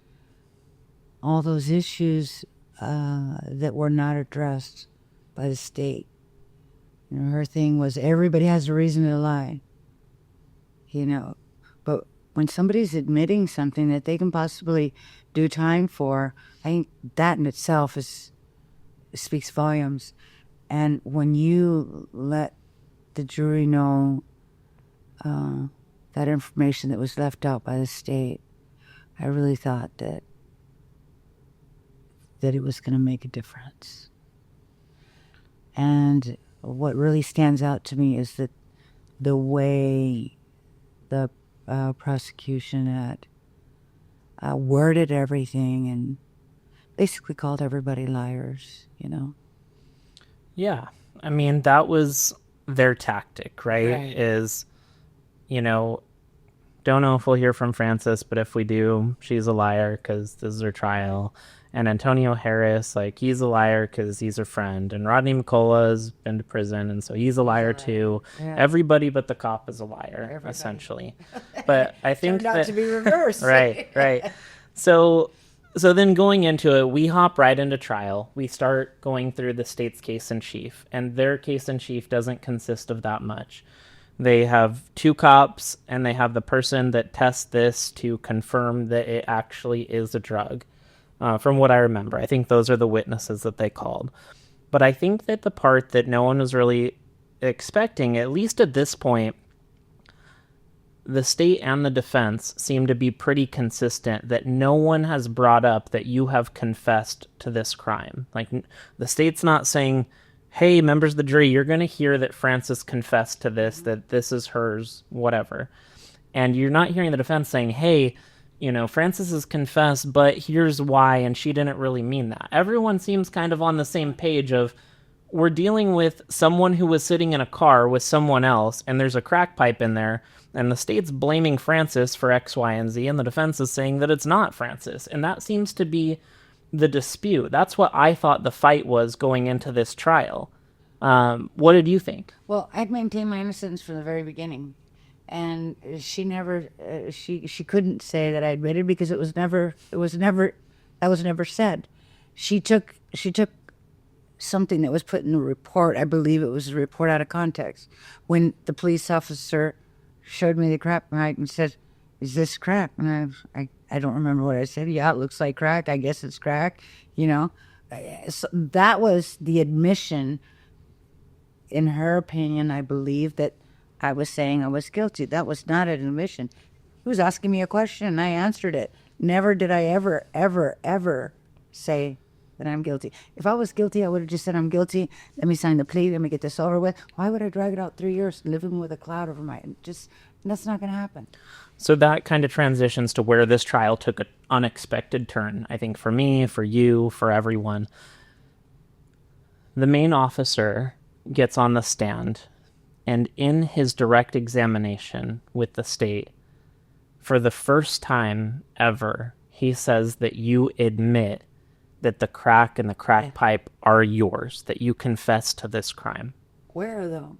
all those issues that were not addressed by the state. Her thing was everybody has a reason to lie. But when somebody's admitting something that they can possibly do time for, I think that in itself speaks volumes. And when you let the jury know that information that was left out by the state, I really thought that it was going to make a difference. And what really stands out to me is that the way the prosecution had worded everything and basically called everybody liars, Yeah. I mean, that was their tactic, right? Right. Is, don't know if we'll hear from Frances, but if we do, she's a liar because this is her trial. And Antonio Harris, like, he's a liar because he's her friend. And Rodney McCullough's been to prison, and so he's a liar too. Yeah. Everybody but the cop is a liar, Everybody. essentially. But I think Turned out to be reversed. right. So then going into it, we hop right into trial. We start going through the state's case in chief, and their case in chief doesn't consist of that much. They have 2 cops, and they have the person that tests this to confirm that it actually is a drug. From what I remember, I think those are the witnesses that they called. But I think that the part that no one was really expecting, at least at this point, the state and the defense seem to be pretty consistent that no one has brought up that you have confessed to this crime. Like, the state's not saying, hey, members of the jury, you're going to hear that Frances confessed to this, that this is hers, whatever. And you're not hearing the defense saying, hey, Frances has confessed, but here's why, and she didn't really mean that. Everyone seems kind of on the same page of, we're dealing with someone who was sitting in a car with someone else, and there's a crack pipe in there, and the state's blaming Frances for X, Y, and Z, and the defense is saying that it's not Frances. And that seems to be the dispute. That's what I thought the fight was going into this trial. What did you think? Well, I'd maintained my innocence from the very beginning. And she never, she couldn't say that I admitted because that was never said. She took something that was put in the report. I believe it was a report out of context. When the police officer showed me the crack pipe and said, "Is this crack?" And I don't remember what I said. Yeah, it looks like crack. I guess it's crack. So that was the admission. In her opinion, I believe that I was saying I was guilty. That was not an admission. He was asking me a question, and I answered it. Never did I ever, ever, ever say that I'm guilty. If I was guilty, I would have just said I'm guilty. Let me sign the plea. Let me get this over with. Why would I drag it out 3 years, living with a cloud over my head? That's not going to happen. So that kind of transitions to where this trial took an unexpected turn, I think, for me, for you, for everyone. The main officer gets on the stand, and in his direct examination with the state, for the first time ever, he says that you admit that the crack and the crack pipe are yours, that you confess to this crime. Where, though?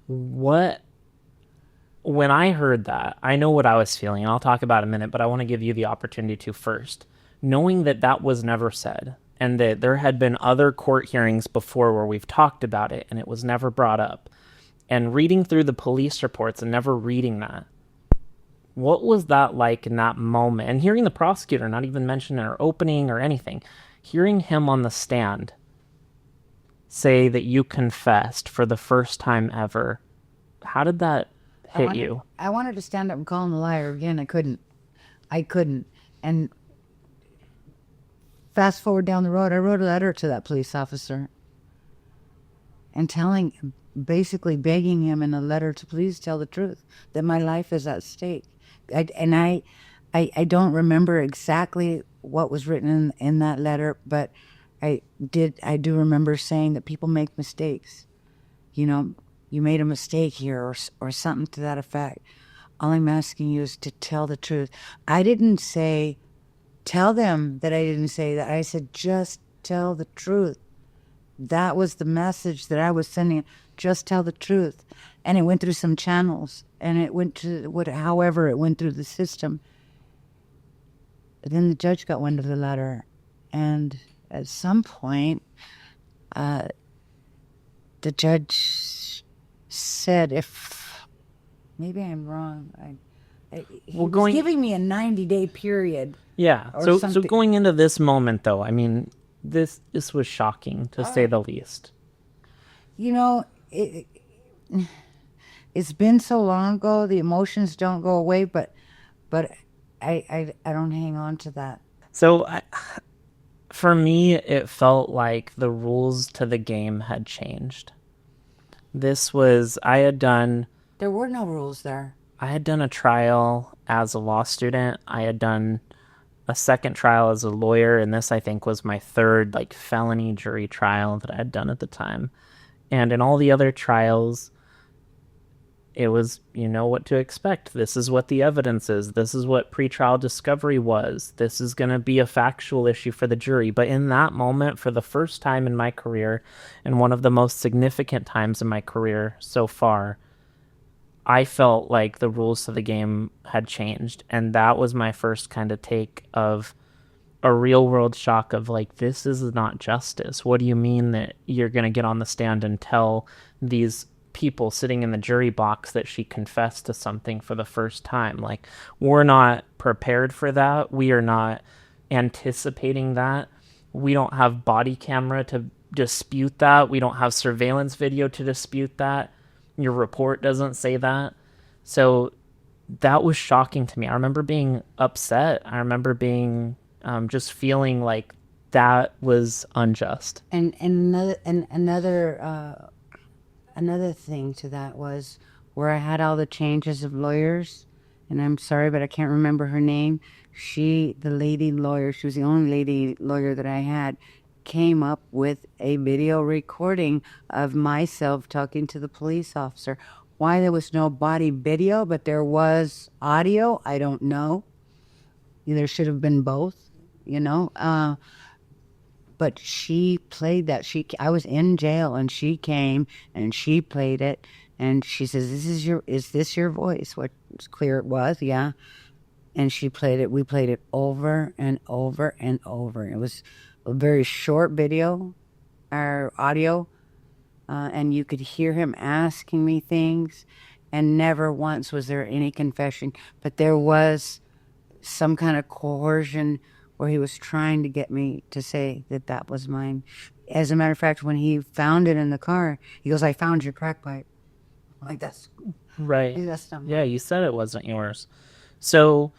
What? When I heard that, I know what I was feeling, and I'll talk about it in a minute, but I want to give you the opportunity to first. Knowing that that was never said, and that there had been other court hearings before where we've talked about it, and it was never brought up, and reading through the police reports and never reading that, what was that like in that moment? And hearing the prosecutor not even mention it or opening or anything, hearing him on the stand say that you confessed for the first time ever, how did that hit you? I wanted to stand up and call him a liar again. I couldn't. And fast forward down the road, I wrote a letter to that police officer and basically begging him in a letter to please tell the truth, that my life is at stake. I don't remember exactly what was written in that letter, but I do remember saying that people make mistakes. You know, you made a mistake here, or something to that effect. All I'm asking you is to tell the truth. I didn't say, tell them that I didn't say that. I said, just tell the truth. That was the message that I was sending. Just tell the truth. And it went through some channels, and it went to however it went through the system. Then the judge got wind of the letter, and at some point, the judge said, if maybe I'm wrong, he was giving me a 90-day period. Yeah. Or So something. going into this moment, though, I mean, this was shocking to say the least. You know, it's been so long ago. The emotions don't go away, but I don't hang on to that. So for me, it felt like the rules to the game had changed. There were no rules there. I had done a trial as a law student. I had done a second trial as a lawyer, and this, I think, was my third felony jury trial that I had done at the time. And in all the other trials, it was, you know what to expect. This is what the evidence is. This is what pretrial discovery was. This is going to be a factual issue for the jury. But in that moment, for the first time in my career, and one of the most significant times in my career so far, I felt like the rules to the game had changed. And that was my first kind of take of a real world shock of this is not justice. What do you mean that you're going to get on the stand and tell these people sitting in the jury box that she confessed to something for the first time? We're not prepared for that. We are not anticipating that. We don't have body camera to dispute that. We don't have surveillance video to dispute that. Your report doesn't say that. So that was shocking to me. I remember being upset. I remember being just feeling like that was unjust. And another thing to that was where I had all the changes of lawyers, and I'm sorry, but I can't remember her name. The lady lawyer, she was the only lady lawyer that I had, came up with a video recording of myself talking to the police officer. Why there was no body video, but there was audio, I don't know. There should have been both, but she played that. I was in jail, and she came and she played it, and she says, "Is this your voice?" What was clear it was, yeah. And she played it. We played it over and over and over. It was a very short video, or audio, and you could hear him asking me things, and never once was there any confession, but there was some kind of coercion where he was trying to get me to say that was mine. As a matter of fact, when he found it in the car, he goes, "I found your crack pipe." I'm like, that's right. That's not mine. Yeah, you said it wasn't yours. So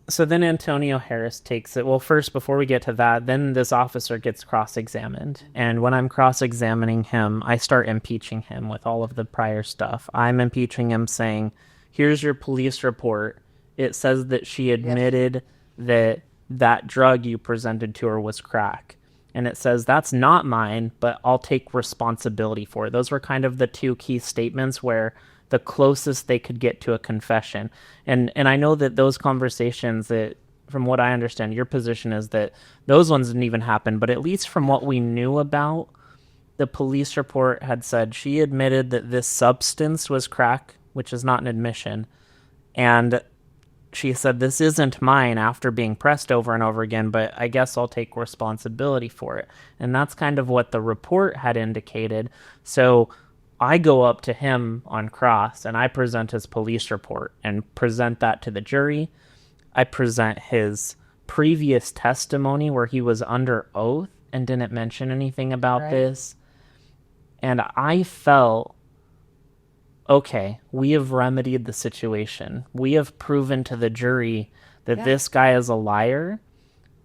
so then Antonio Harris takes it. Well, first, before we get to that, then this officer gets cross-examined. And when I'm cross-examining him, I start impeaching him with all of the prior stuff. I'm impeaching him saying, here's your police report. It says that she admitted that drug you presented to her was crack. And it says, that's not mine, but I'll take responsibility for it. Those were kind of the two key statements where the closest they could get to a confession. And I know that those conversations, that from what I understand, your position is that those ones didn't even happen, but at least from what we knew about, the police report had said she admitted that this substance was crack, which is not an admission. And she said, this isn't mine, after being pressed over and over again, but I guess I'll take responsibility for it. And that's kind of what the report had indicated. So I go up to him on cross and I present his police report and present that to the jury. I present his previous testimony where he was under oath and didn't mention anything about this. And I felt, okay, we have remedied the situation. We have proven to the jury that this guy is a liar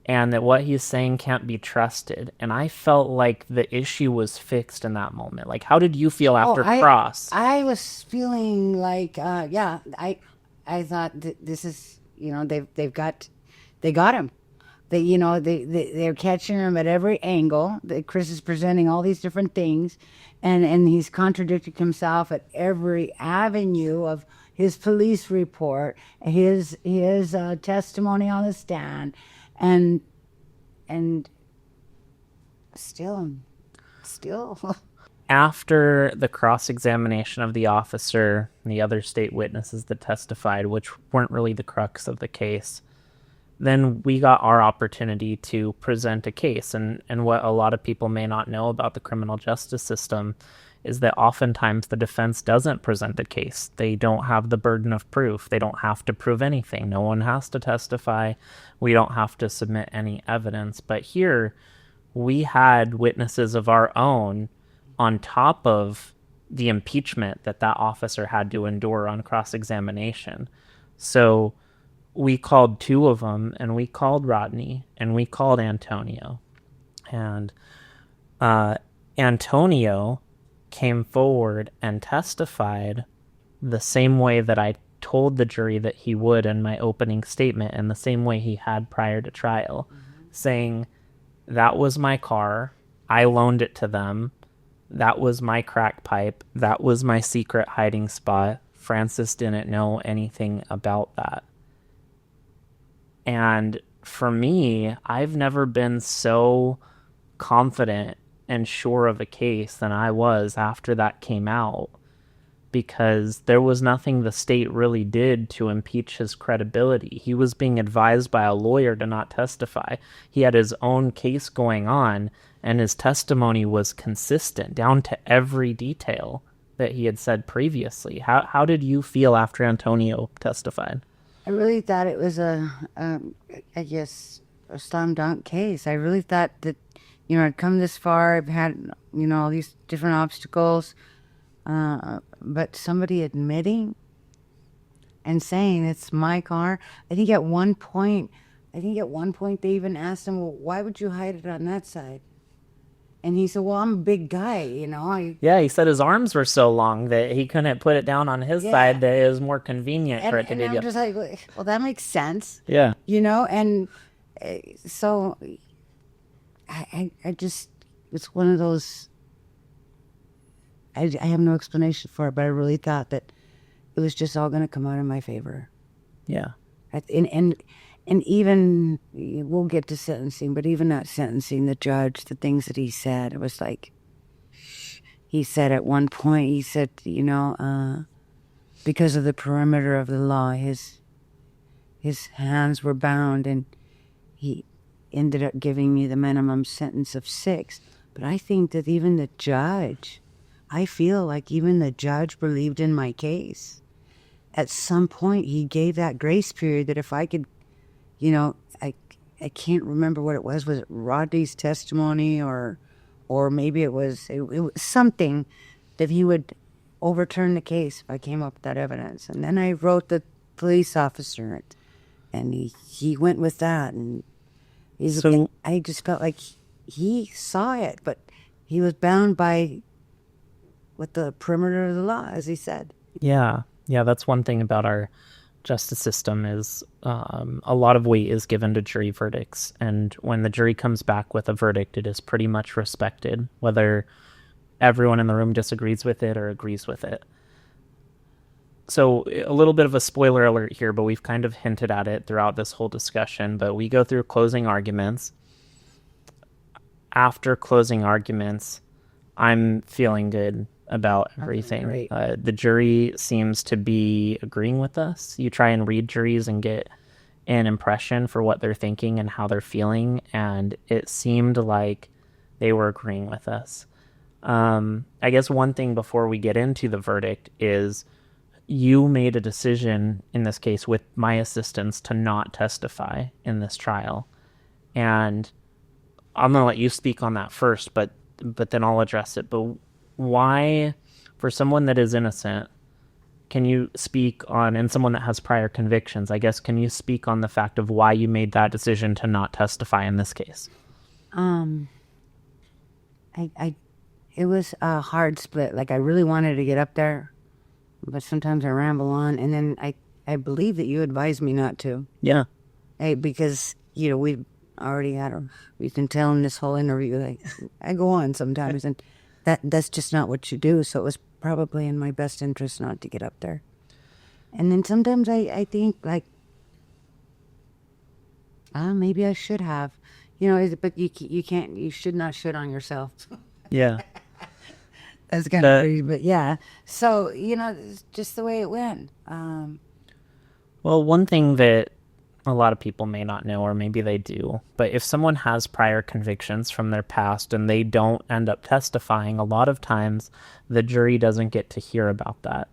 and that what he's saying can't be trusted. And I felt like the issue was fixed in that moment. How did you feel after cross? I was feeling like, I thought this is, they got him. they're catching him at every angle. That Chris is presenting all these different things, and he's contradicting himself at every avenue of his police report, his testimony on the stand, and still. After the cross-examination of the officer and the other state witnesses that testified, which weren't really the crux of the case, then we got our opportunity to present a case. And what a lot of people may not know about the criminal justice system is that oftentimes the defense doesn't present a case. They don't have the burden of proof. They don't have to prove anything. No one has to testify. We don't have to submit any evidence. But here, we had witnesses of our own on top of the impeachment that officer had to endure on cross-examination. So we called two of them, and we called Rodney, and we called Antonio. And Antonio came forward and testified the same way that I told the jury that he would in my opening statement, and the same way he had prior to trial, saying, that was my car, I loaned it to them, that was my crack pipe, that was my secret hiding spot, Frances didn't know anything about that. And for me, I've never been so confident and sure of a case than I was after that came out, because there was nothing the state really did to impeach his credibility. He was being advised by a lawyer to not testify. He had his own case going on, and his testimony was consistent down to every detail that he had said previously. How did you feel after Antonio testified? I really thought it was a slam dunk case. I really thought that, I'd come this far. I've had, all these different obstacles. But somebody admitting and saying it's my car. I think at one point they even asked him, well, why would you hide it on that side? And he said, well, I'm a big guy, Yeah, he said his arms were so long that he couldn't put it down on his side, that it was more convenient for it to be. And I'm just like, well, that makes sense. Yeah. And so I just, it's one of those, I have no explanation for it, but I really thought that it was just all going to come out in my favor. Yeah. And even, we'll get to sentencing, but even not sentencing, the judge, the things that he said, it was like, he said at one point, he said, because of the perimeter of the law, his hands were bound, and he ended up giving me the minimum sentence of 6. But I think that even the judge, I feel like even the judge believed in my case. At some point, he gave that grace period that if I could, I can't remember what it was. Was it Rodney's testimony or maybe it was something that he would overturn the case if I came up with that evidence. And then I wrote the police officer, and he went with that. And I just felt like he saw it, but he was bound by what the perimeter of the law, as he said. Yeah, that's one thing about our justice system is a lot of weight is given to jury verdicts, and when the jury comes back with a verdict, it is pretty much respected, whether everyone in the room disagrees with it or agrees with it. So a little bit of a spoiler alert here, but we've kind of hinted at it throughout this whole discussion, but we go through closing arguments. After closing arguments, I'm feeling good about everything. The jury seems to be agreeing with us. You try and read juries and get an impression for what they're thinking and how they're feeling, and it seemed like they were agreeing with us. I guess one thing before we get into the verdict is you made a decision in this case with my assistance to not testify in this trial, and I'm going to let you speak on that first, but then I'll address it. But why, for someone that is innocent, can you speak on, and someone that has prior convictions, I guess, can you speak on the fact of why you made that decision to not testify in this case? It was a hard split. Like, I really wanted to get up there, but sometimes I ramble on, and then I believe that you advised me not to. Yeah. Because, already had her. You can tell in this whole interview, like, I go on sometimes, and that's just not what you do. So it was probably in my best interest not to get up there. And then sometimes I think, like, maybe I should have, but you can't, you should not shit on yourself. Yeah. That's kind of crazy, but yeah. So, it's just the way it went. Well, one thing that a lot of people may not know, or maybe they do, but if someone has prior convictions from their past and they don't end up testifying, a lot of times the jury doesn't get to hear about that.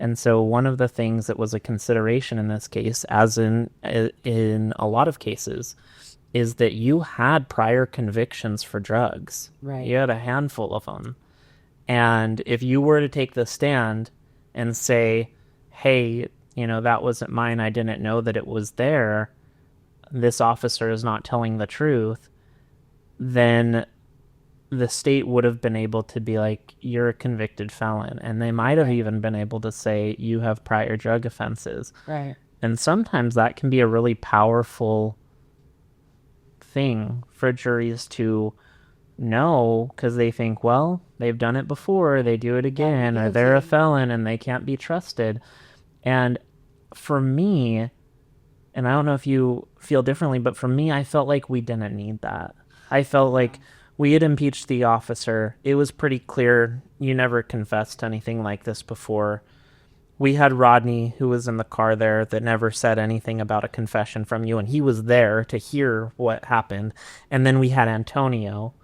And so one of the things that was a consideration in this case, as in a lot of cases, is that you had prior convictions for drugs. Right. You had a handful of them. And if you were to take the stand and say, hey, that wasn't mine, I didn't know that it was there, this officer is not telling the truth, then the state would have been able to be like, you're a convicted felon. And they might have even been able to say, you have prior drug offenses. Right. And sometimes that can be a really powerful thing for juries to know, because they think, well, they've done it before, they do it again, or they're a felon and they can't be trusted. And for me, and I don't know if you feel differently, but for me, I felt like we didn't need that. I felt like we had impeached the officer. It was pretty clear you never confessed to anything like this before. We had Rodney, who was in the car there, that never said anything about a confession from you, and he was there to hear what happened. And then we had Antonio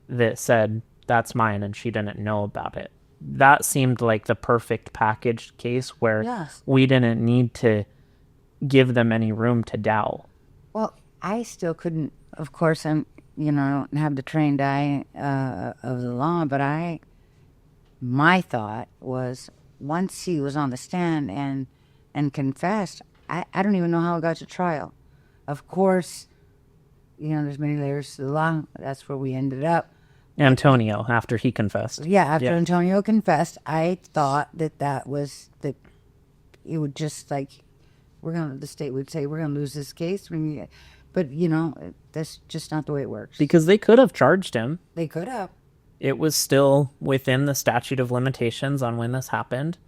that said, that's mine, and she didn't know about it. That seemed like the perfect packaged case where we didn't need to give them any room to doubt. Well, I still couldn't, of course, I don't have the trained eye of the law, but my thought was, once he was on the stand and confessed, I don't even know how it got to trial. Of course, there's many layers to the law. That's where we ended up. Antonio, after he confessed. Yeah, after Antonio confessed, I thought that was that it would just like, the state would say, we're going to lose this case. But, that's just not the way it works. Because they could have charged him. They could have. It was still within the statute of limitations on when this happened.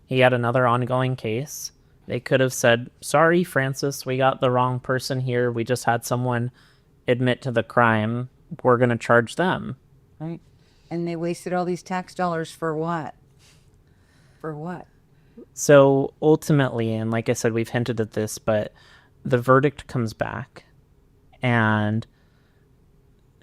He had another ongoing case. They could have said, sorry, Francis, we got the wrong person here. We just had someone admit to the crime. We're going to charge them. Right. And they wasted all these tax dollars for what? For what? So ultimately, and like I said, we've hinted at this, but the verdict comes back and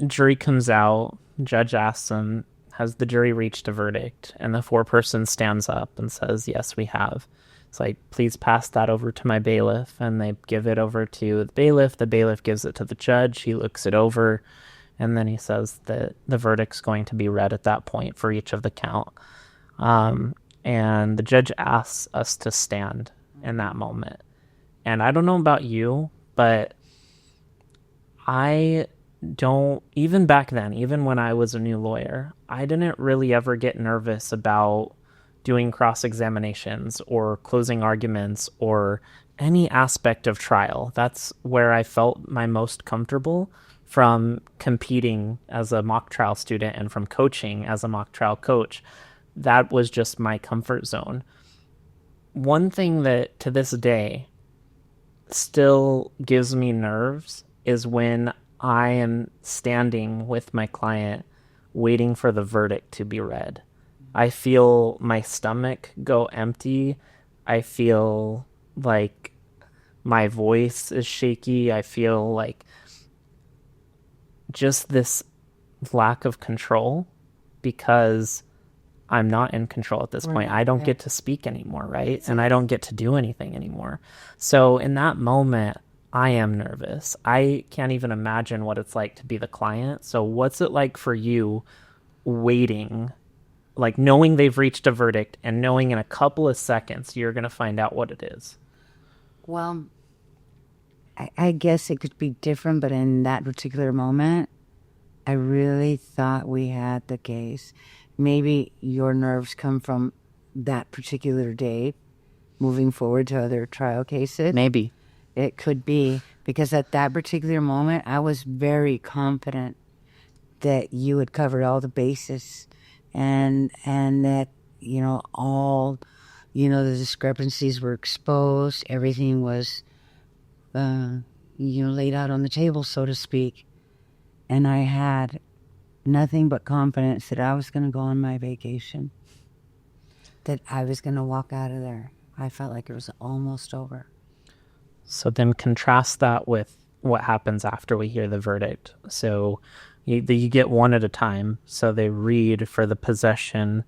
jury comes out. Judge asks them, has the jury reached a verdict? And the foreperson stands up and says, yes, we have. It's like, please pass that over to my bailiff. And they give it over to the bailiff. The bailiff gives it to the judge. He looks it over. And then he says that the verdict's going to be read at that point for each of the count. And the judge asks us to stand in that moment. And I don't know about you, but I don't, even back then, even when I was a new lawyer, I didn't really ever get nervous about doing cross-examinations or closing arguments or any aspect of trial. That's where I felt my most comfortable from competing as a mock trial student and from coaching as a mock trial coach. That was just my comfort zone. One thing that to this day still gives me nerves is when I am standing with my client waiting for the verdict to be read. I feel my stomach go empty. I feel like my voice is shaky. I feel like just this lack of control because I'm not in control at this point. I don't get to speak anymore, right? And I don't get to do anything anymore. So in that moment, I am nervous. I can't even imagine what it's like to be the client. So what's it like for you waiting, like knowing they've reached a verdict and knowing in a couple of seconds you're going to find out what it is? Well, I guess it could be different, but in that particular moment, I really thought we had the case. Maybe your nerves come from that particular day, moving forward to other trial cases. Maybe. It could be, because at that particular moment, I was very confident that you had covered all the bases, and that, all, the discrepancies were exposed. Everything was, laid out on the table, so to speak. And I had nothing but confidence that I was going to go on my vacation, that I was going to walk out of there. I felt like it was almost over. So then contrast that with what happens after we hear the verdict. So you get one at a time. So they read for the possession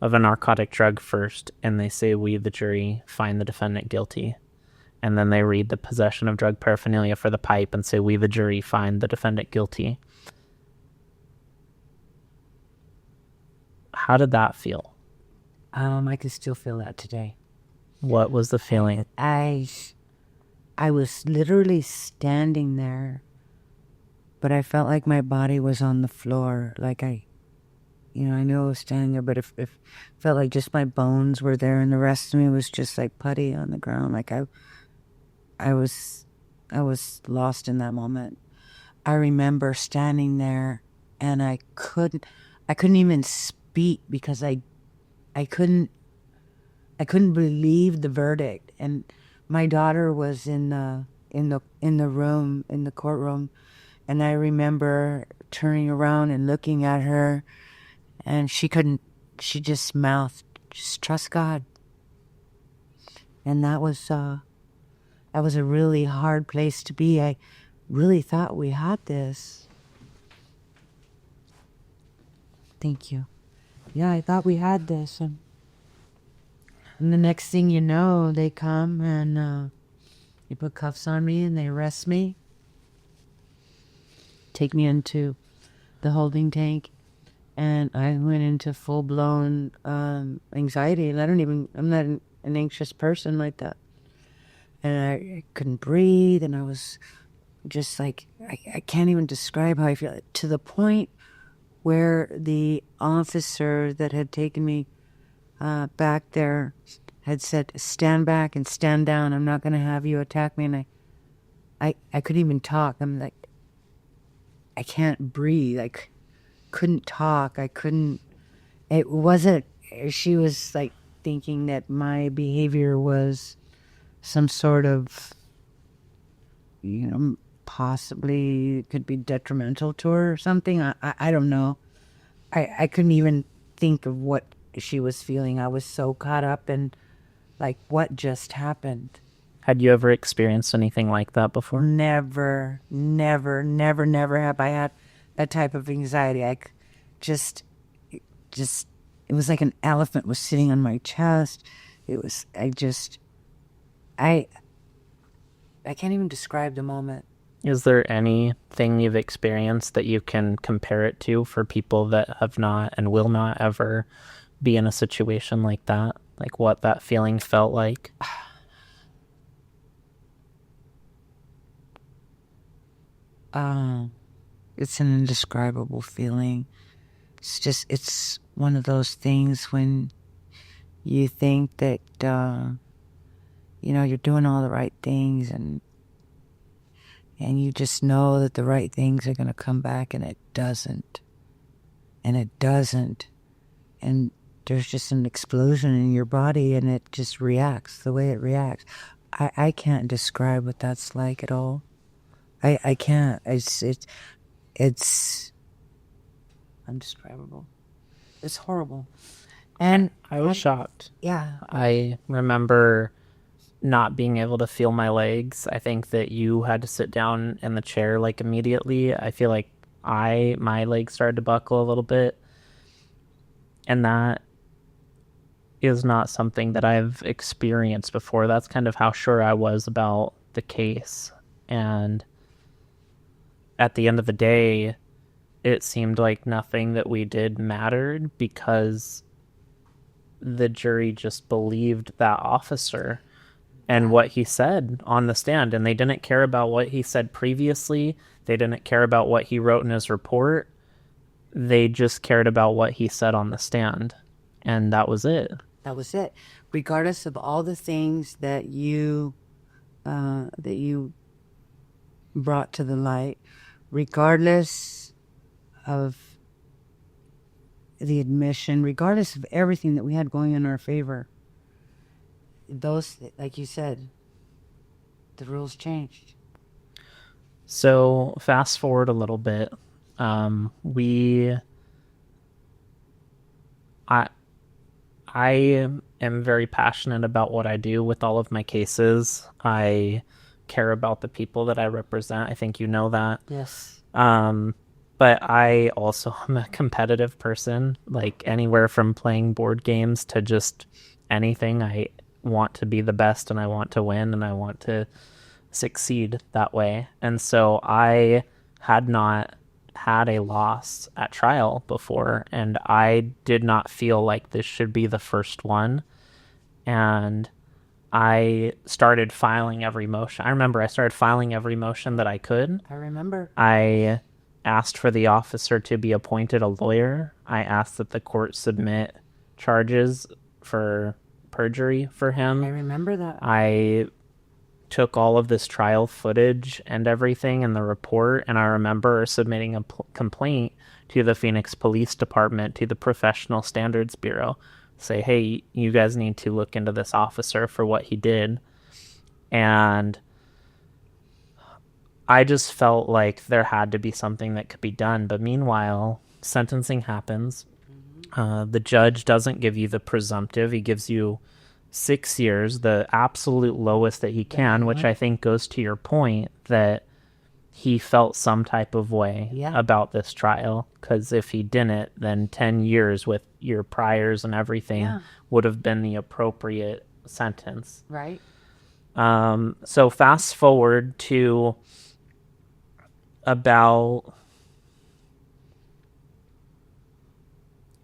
of a narcotic drug first, and they say, we, the jury, find the defendant guilty. And then they read the possession of drug paraphernalia for the pipe and say, we, the jury, find the defendant guilty. How did that feel? I can still feel that today. What was the feeling? I was literally standing there, but I felt like my body was on the floor. Like I knew I was standing there, but it felt like just my bones were there, and the rest of me was just like putty on the ground. Like I was lost in that moment. I remember standing there, and I couldn't even speak, because I couldn't believe the verdict. And my daughter was in the room, in the courtroom, and I remember turning around and looking at her, and she just mouthed, just trust God. And that was a really hard place to be. I really thought we had this. Thank you. Yeah, I thought we had this. And the next thing you know, they come and they put cuffs on me and they arrest me. Take me into the holding tank. And I went into full-blown anxiety. And I'm not an anxious person like that. And I couldn't breathe, and I was just like, I can't even describe how I feel. To the point where the officer that had taken me back there had said, stand back and stand down. I'm not going to have you attack me. And I couldn't even talk. I'm like, I can't breathe. I couldn't talk. It wasn't, she was like thinking that my behavior was some sort of, possibly could be detrimental to her or something. I don't know. I couldn't even think of what she was feeling. I was so caught up in like what just happened. Had you ever experienced anything like that before? Never have I had that type of anxiety. It was like an elephant was sitting on my chest. I can't even describe the moment. Is there anything you've experienced that you can compare it to for people that have not and will not ever be in a situation like that? Like what that feeling felt like? It's an indescribable feeling. It's one of those things when you think that, you're doing all the right things, and you just know that the right things are going to come back, and it doesn't. And it doesn't. And there's just an explosion in your body, and it just reacts the way it reacts. I can't describe what that's like at all. I can't. It's undescribable. It's horrible. And I was shocked. Yeah. I remember not being able to feel my legs. I think that you had to sit down in the chair like immediately. I feel like my legs started to buckle a little bit. And that is not something that I've experienced before. That's kind of how sure I was about the case. And at the end of the day, it seemed like nothing that we did mattered, because the jury just believed that officer and what he said on the stand. And they didn't care about what he said previously. They didn't care about what he wrote in his report. They just cared about what he said on the stand. And that was it. That was it. Regardless of all the things that you that you brought to the light, regardless of the admission, regardless of everything that we had going in our favor. Those, like you said, the rules changed. So fast forward a little bit. I am very passionate about what I do with all of my cases. I care about the people that I represent. I think you know that. Yes. But I also am a competitive person, like anywhere from playing board games to just anything. I want to be the best and I want to win and I want to succeed that way. And so I had not had a loss at trial before, and I did not feel like this should be the first one. And I started filing every motion. I remember I started filing every motion that I could. I remember. I asked for the officer to be appointed a lawyer. I asked that the court submit charges for perjury for him. I remember that. I took all of this trial footage and everything in the report, and I remember submitting a complaint to the Phoenix Police Department, to the Professional Standards Bureau, say, hey, you guys need to look into this officer for what he did. And I just felt like there had to be something that could be done. But meanwhile, sentencing happens. The judge doesn't give you the presumptive. He gives you 6 years, the absolute lowest that he can, which I think goes to your point that he felt some type of way about this trial. Because if he didn't, then 10 years with your priors and everything would have been the appropriate sentence. Right. So fast forward to about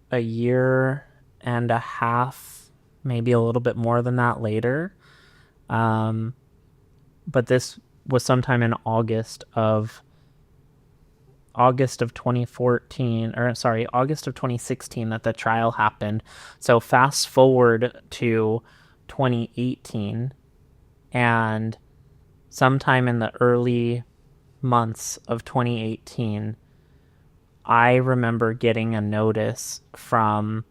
a year and a half, maybe a little bit more than that later. But this was sometime in August of 2014, or sorry, August of 2016 that the trial happened. So fast forward to 2018, and sometime in the early months of 2018, I remember getting a notice from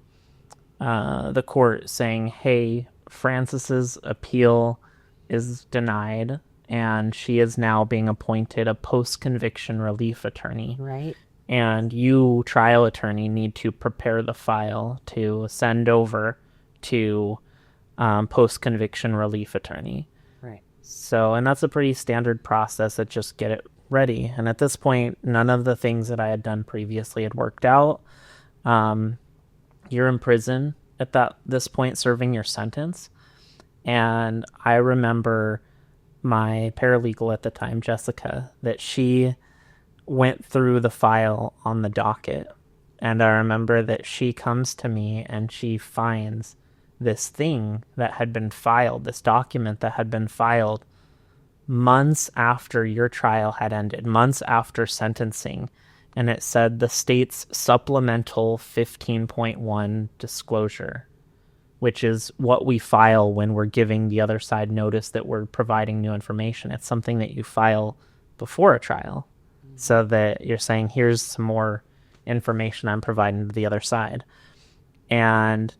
the court saying, hey, Frances's appeal is denied and she is now being appointed a post-conviction relief attorney. Right. And you, trial attorney, need to prepare the file to send over to post-conviction relief attorney. Right. So, and that's a pretty standard process that just get it ready. And at this point, none of the things that I had done previously had worked out. You're in prison at this point serving your sentence. And I remember my paralegal at the time, Jessica, that she went through the file on the docket. And I remember that she comes to me and she finds this thing that had been filed, this document that had been filed months after your trial had ended, months after sentencing. And it said the state's supplemental 15.1 disclosure, which is what we file when we're giving the other side notice that we're providing new information. It's something that you file before a trial so that you're saying, here's some more information I'm providing to the other side. And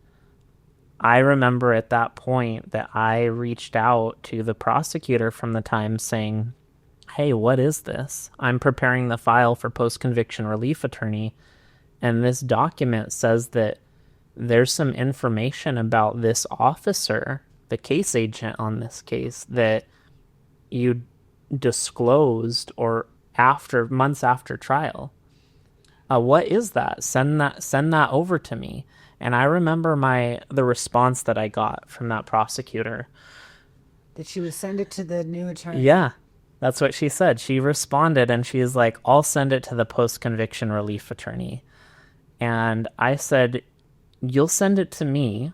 I remember at that point that I reached out to the prosecutor from the time saying, hey, what is this? I'm preparing the file for post-conviction relief attorney, and this document says that there's some information about this officer, the case agent on this case, that you disclosed or months after trial. What is that? Send that over to me. And I remember the response that I got from that prosecutor. That she would send it to the new attorney? Yeah, that's what she said. She responded and she's like, I'll send it to the post-conviction relief attorney. And I said, you'll send it to me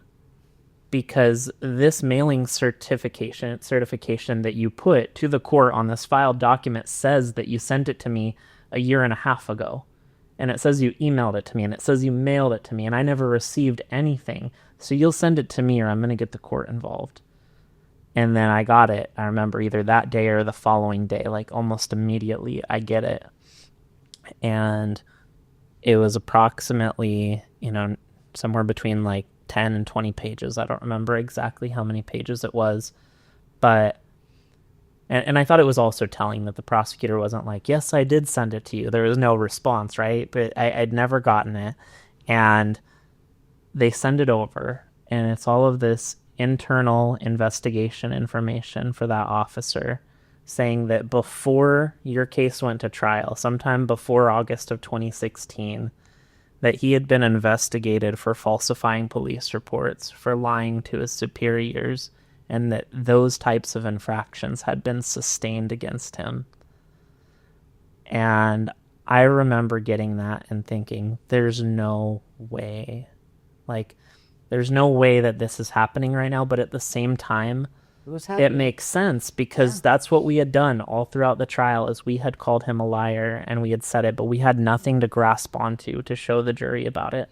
because this mailing certification that you put to the court on this filed document says that you sent it to me a year and a half ago. And it says you emailed it to me, and it says you mailed it to me, and I never received anything. So you'll send it to me or I'm going to get the court involved. And then I got it. I remember either that day or the following day, like almost immediately, I get it. And it was approximately, somewhere between like 10 and 20 pages. I don't remember exactly how many pages it was. But, and I thought it was also telling that the prosecutor wasn't like, yes, I did send it to you. There was no response, right? But I'd never gotten it. And they send it over. And it's all of this internal investigation information for that officer saying that before your case went to trial, sometime before August of 2016, that he had been investigated for falsifying police reports, for lying to his superiors, and that those types of infractions had been sustained against him. And I remember getting that and thinking, there's no way. Like, there's no way that this is happening right now, but at the same time, it makes sense because that's what we had done all throughout the trial is we had called him a liar and we had said it, but we had nothing to grasp onto to show the jury about it.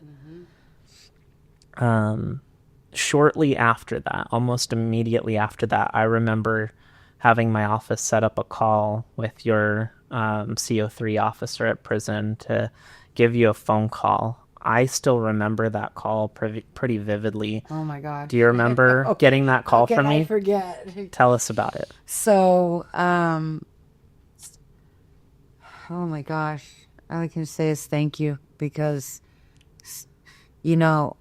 Shortly after that, almost immediately after that, I remember having my office set up a call with your CO3 officer at prison to give you a phone call. I still remember that call pretty vividly. Oh my God. Do you remember getting that call from me? I forget. Tell us about it. So, oh my gosh. All I can say is thank you because, I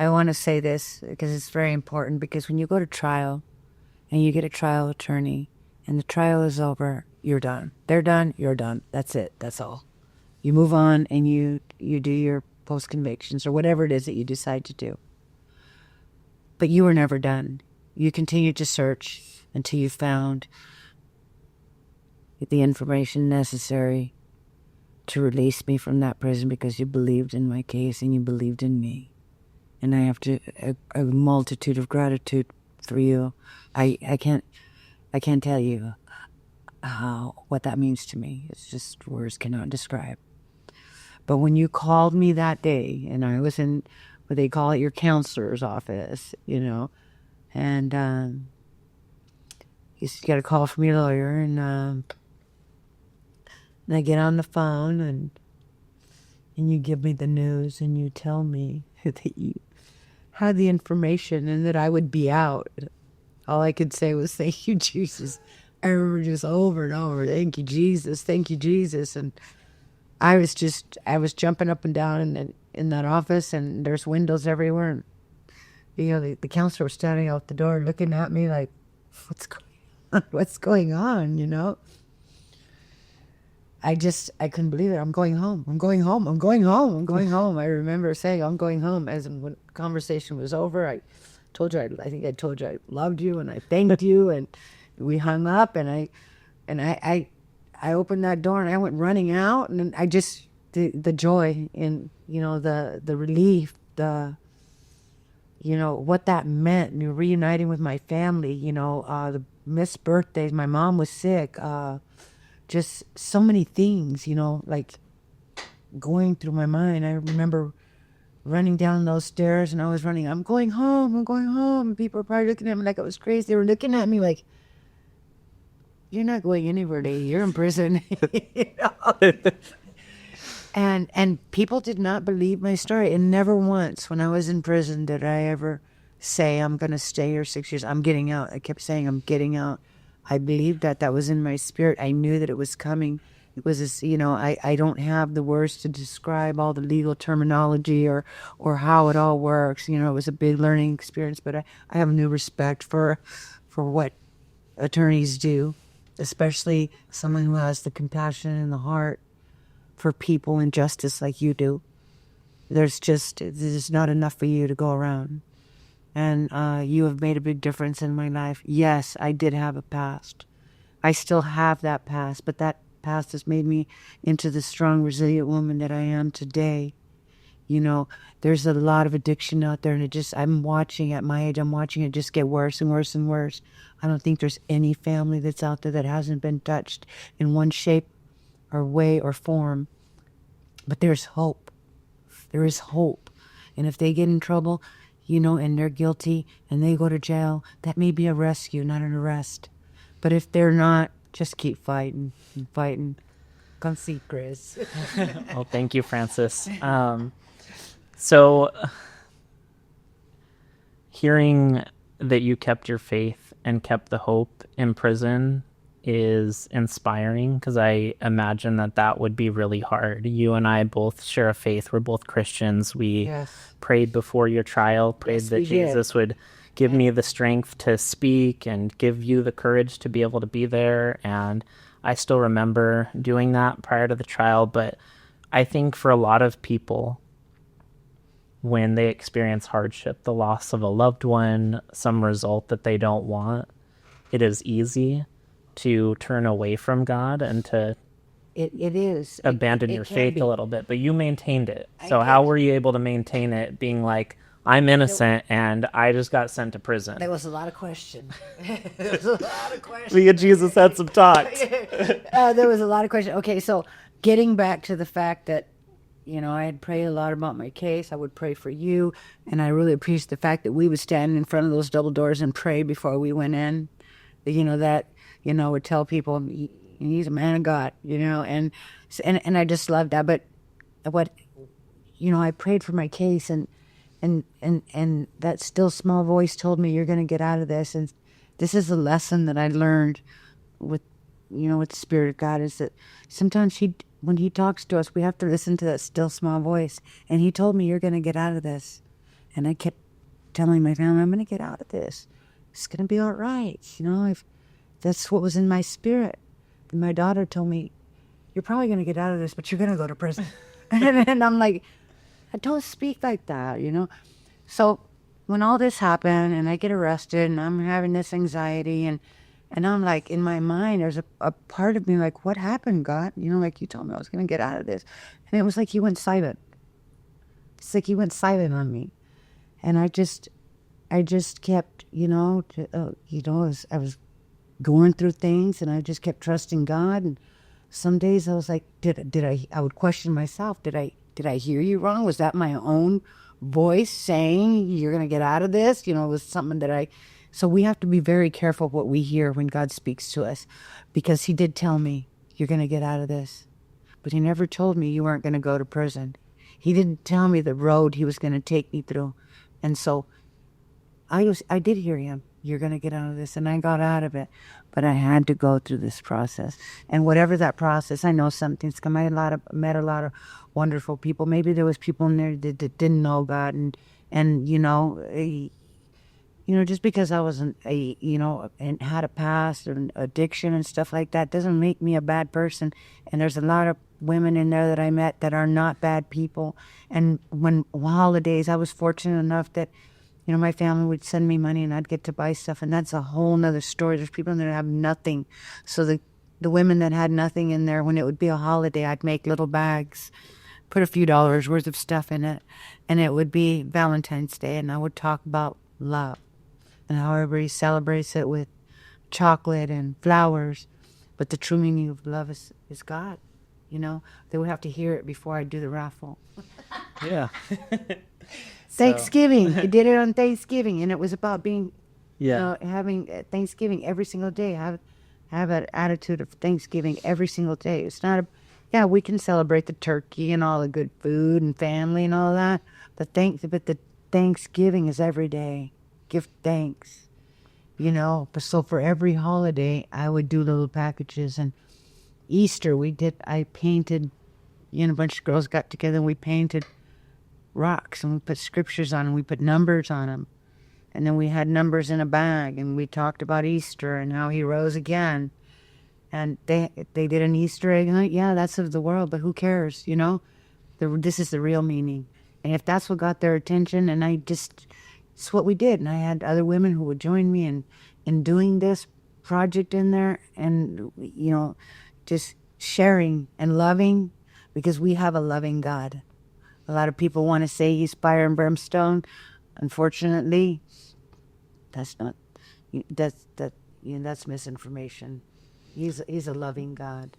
want to say this because it's very important because when you go to trial and you get a trial attorney and the trial is over, you're done. They're done, you're done. That's it. That's all. You move on and you do your post-convictions or whatever it is that you decide to do. But you were never done. You continued to search until you found the information necessary to release me from that prison because you believed in my case and you believed in me. And I have a multitude of gratitude for you. I can't tell you what that means to me. It's just words cannot describe. But when you called me that day, and I was in what they call it your counselor's office, and you got a call from your lawyer, and I get on the phone, and you give me the news, and you tell me that you had the information and that I would be out. All I could say was, thank you, Jesus. I remember just over and over, thank you, Jesus, and I was jumping up and down in that office, and there's windows everywhere. And, the counselor was standing out the door looking at me like, what's going on, I couldn't believe it. I'm going home. I remember saying, I'm going home. As when the conversation was over, I think I told you I loved you and I thanked you, and we hung up, and I opened that door and I went running out, and I just, the joy and, the relief, what that meant, and reuniting with my family, the missed birthdays, my mom was sick, just so many things, like going through my mind. I remember running down those stairs and I was running, I'm going home. And people were probably looking at me like I was crazy. They were looking at me like, you're not going anywhere, Lee. You're in prison. And people did not believe my story. And never once when I was in prison did I ever say, I'm going to stay here 6 years. I'm getting out. I kept saying, I'm getting out. I believed that was in my spirit. I knew that it was coming. It was this, I don't have the words to describe all the legal terminology or how it all works. It was a big learning experience, but I have new respect for what attorneys do, especially someone who has the compassion and the heart for people and justice like you do. There's not enough for you to go around. And you have made a big difference in my life. Yes, I did have a past. I still have that past, but that past has made me into the strong, resilient woman that I am today. There's a lot of addiction out there, and I'm watching at my age, I'm watching it just get worse and worse and worse. I don't think there's any family that's out there that hasn't been touched in one shape or way or form. But there's hope. There is hope. And if they get in trouble, and they're guilty and they go to jail, that may be a rescue, not an arrest. But if they're not, just keep fighting and fighting. Come see Chris. Well, thank you, Frances. So, hearing that you kept your faith and kept the hope in prison is inspiring, because I imagine that would be really hard. You and I both share a faith. We're both Christians. We Yes. prayed before your trial, prayed Yes, that we did. Jesus would give me the strength to speak and give you the courage to be able to be there. And I still remember doing that prior to the trial. But I think for a lot of people, when they experience hardship, the loss of a loved one, some result that they don't want, it is easy to turn away from God and to It is. abandon It your can faith be. a little bit. But you maintained it. I So how did. were you able to maintain it, being like, I'm innocent and I just got sent to prison? There was a lot of questions. There was a lot of questions. Me and Jesus had some talks. There was a lot of questions. Okay, so getting back to the fact that, I had prayed a lot about my case. I would pray for you, and I really appreciate the fact that we would stand in front of those double doors and pray before we went in. Would tell people he's a man of God, and I just loved that. But I prayed for my case, and that still small voice told me, you're going to get out of this. And this is a lesson that I learned with the Spirit of God, is that sometimes when he talks to us, we have to listen to that still small voice. And he told me, you're going to get out of this. And I kept telling my family, I'm going to get out of this. It's going to be all right. If that's what was in my spirit. And my daughter told me, you're probably going to get out of this, but you're going to go to prison. And I'm like, I don't speak like that, So when all this happened and I get arrested and I'm having this anxiety and I'm like, in my mind, there's a part of me like, what happened, God? Like you told me I was going to get out of this. And it was like he went silent. It's like he went silent on me. And I just kept, I was going through things and I just kept trusting God. And some days I was like, I would question myself, did I hear you wrong? Was that my own voice saying you're going to get out of this? It was something so we have to be very careful what we hear when God speaks to us, because he did tell me, you're going to get out of this. But he never told me you weren't going to go to prison. He didn't tell me the road he was going to take me through. And so I did hear him. You're going to get out of this. And I got out of it. But I had to go through this process. And whatever that process, I know something's come. I met a lot of wonderful people. Maybe there was people in there that didn't know God. And just because I wasn't and had a past and addiction and stuff like that doesn't make me a bad person. And there's a lot of women in there that I met that are not bad people. And when holidays, I was fortunate enough that my family would send me money and I'd get to buy stuff, and that's a whole nother story. There's people in there that have nothing. So the women that had nothing in there, when it would be a holiday, I'd make little bags, put a few dollars worth of stuff in it, and it would be Valentine's Day, and I would talk about love and how everybody celebrates it with chocolate and flowers. But the true meaning of love is God. They would have to hear it before I do the raffle. Yeah. Thanksgiving. He did it on Thanksgiving, and it was about being, Yeah. having Thanksgiving every single day. Have an attitude of Thanksgiving every single day. It's not we can celebrate the turkey and all the good food and family and all that, but the Thanksgiving is every day. Give thanks, But so for every holiday, I would do little packages. And Easter, I painted, a bunch of girls got together and we painted rocks, and we put scriptures on them, we put numbers on them, and then we had numbers in a bag, and we talked about Easter and how he rose again. And they did an Easter egg hunt. Yeah, that's of the world, but who cares? This is the real meaning. And if that's what got their attention, and it's what we did. And I had other women who would join me in doing this project in there, and just sharing and loving, because we have a loving God. A lot of people want to say he's fire and brimstone. Unfortunately, that's misinformation. He's a loving God.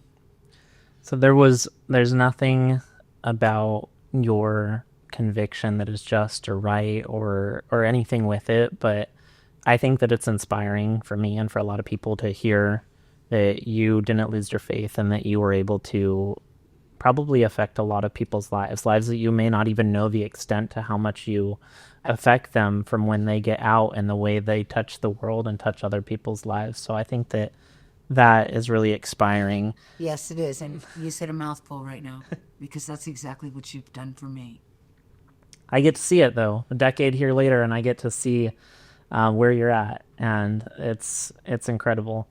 So there's nothing about your conviction that is just or right or anything with it, but I think that it's inspiring for me and for a lot of people to hear that you didn't lose your faith and that you were able to probably affect a lot of people's lives that you may not even know the extent to how much you affect them from when they get out and the way they touch the world and touch other people's lives. So I think that that is really inspiring. Yes, it is. And you said a mouthful right now, because that's exactly what you've done for me. I get to see it, though, a decade here later, and I get to see where you're at, and it's incredible.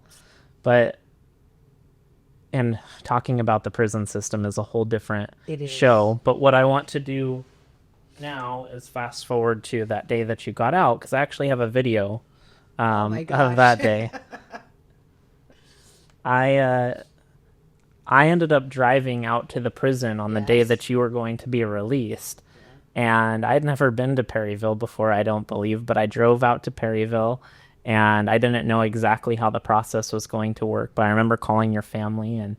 But and talking about the prison system is a whole different show. But what I want to do now is fast forward to that day that you got out, because I actually have a video of that day. I ended up driving out to the prison on the day that you were going to be released. And I'd never been to Perryville before, I don't believe, but I drove out to Perryville, and I didn't know exactly how the process was going to work, but I remember calling your family and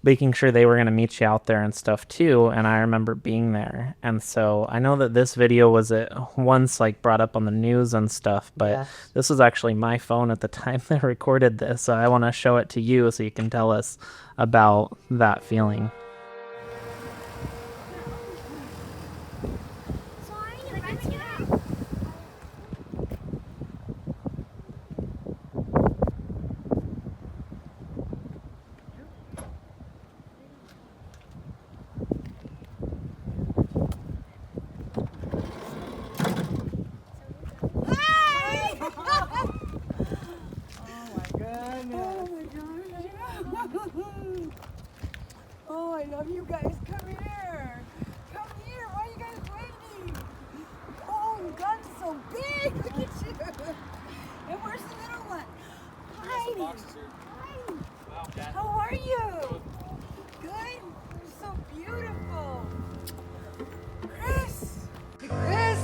making sure they were going to meet you out there and stuff too, and I remember being there. And so I know that this video was once like brought up on the news and stuff, but this was actually my phone at the time that recorded this, so I want to show it to you so you can tell us about that feeling. Oh, I love you guys. Come here. Come here. Why are you guys waiting? Oh, your gun's so big. Look at you. And where's the little one? Hi. Hi. How are you? Good. You're so beautiful. Chris. Chris.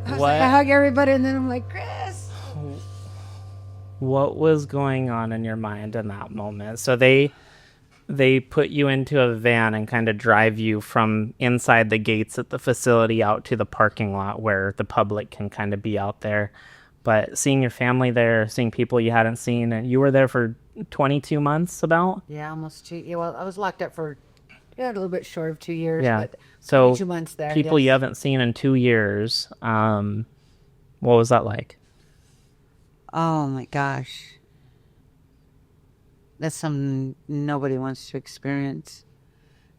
I hug everybody, and then I'm like, Chris. What was going on in your mind in that moment? So they put you into a van and kind of drive you from inside the gates at the facility out to the parking lot where the public can kind of be out there. But seeing your family there, seeing people you hadn't seen, and you were there for 22 months about? Yeah, almost 2. Yeah, well, I was locked up for a little bit short of 2 years. Yeah. But So 2 months there. people you haven't seen in 2 years. What was that like? Oh my gosh. That's something nobody wants to experience.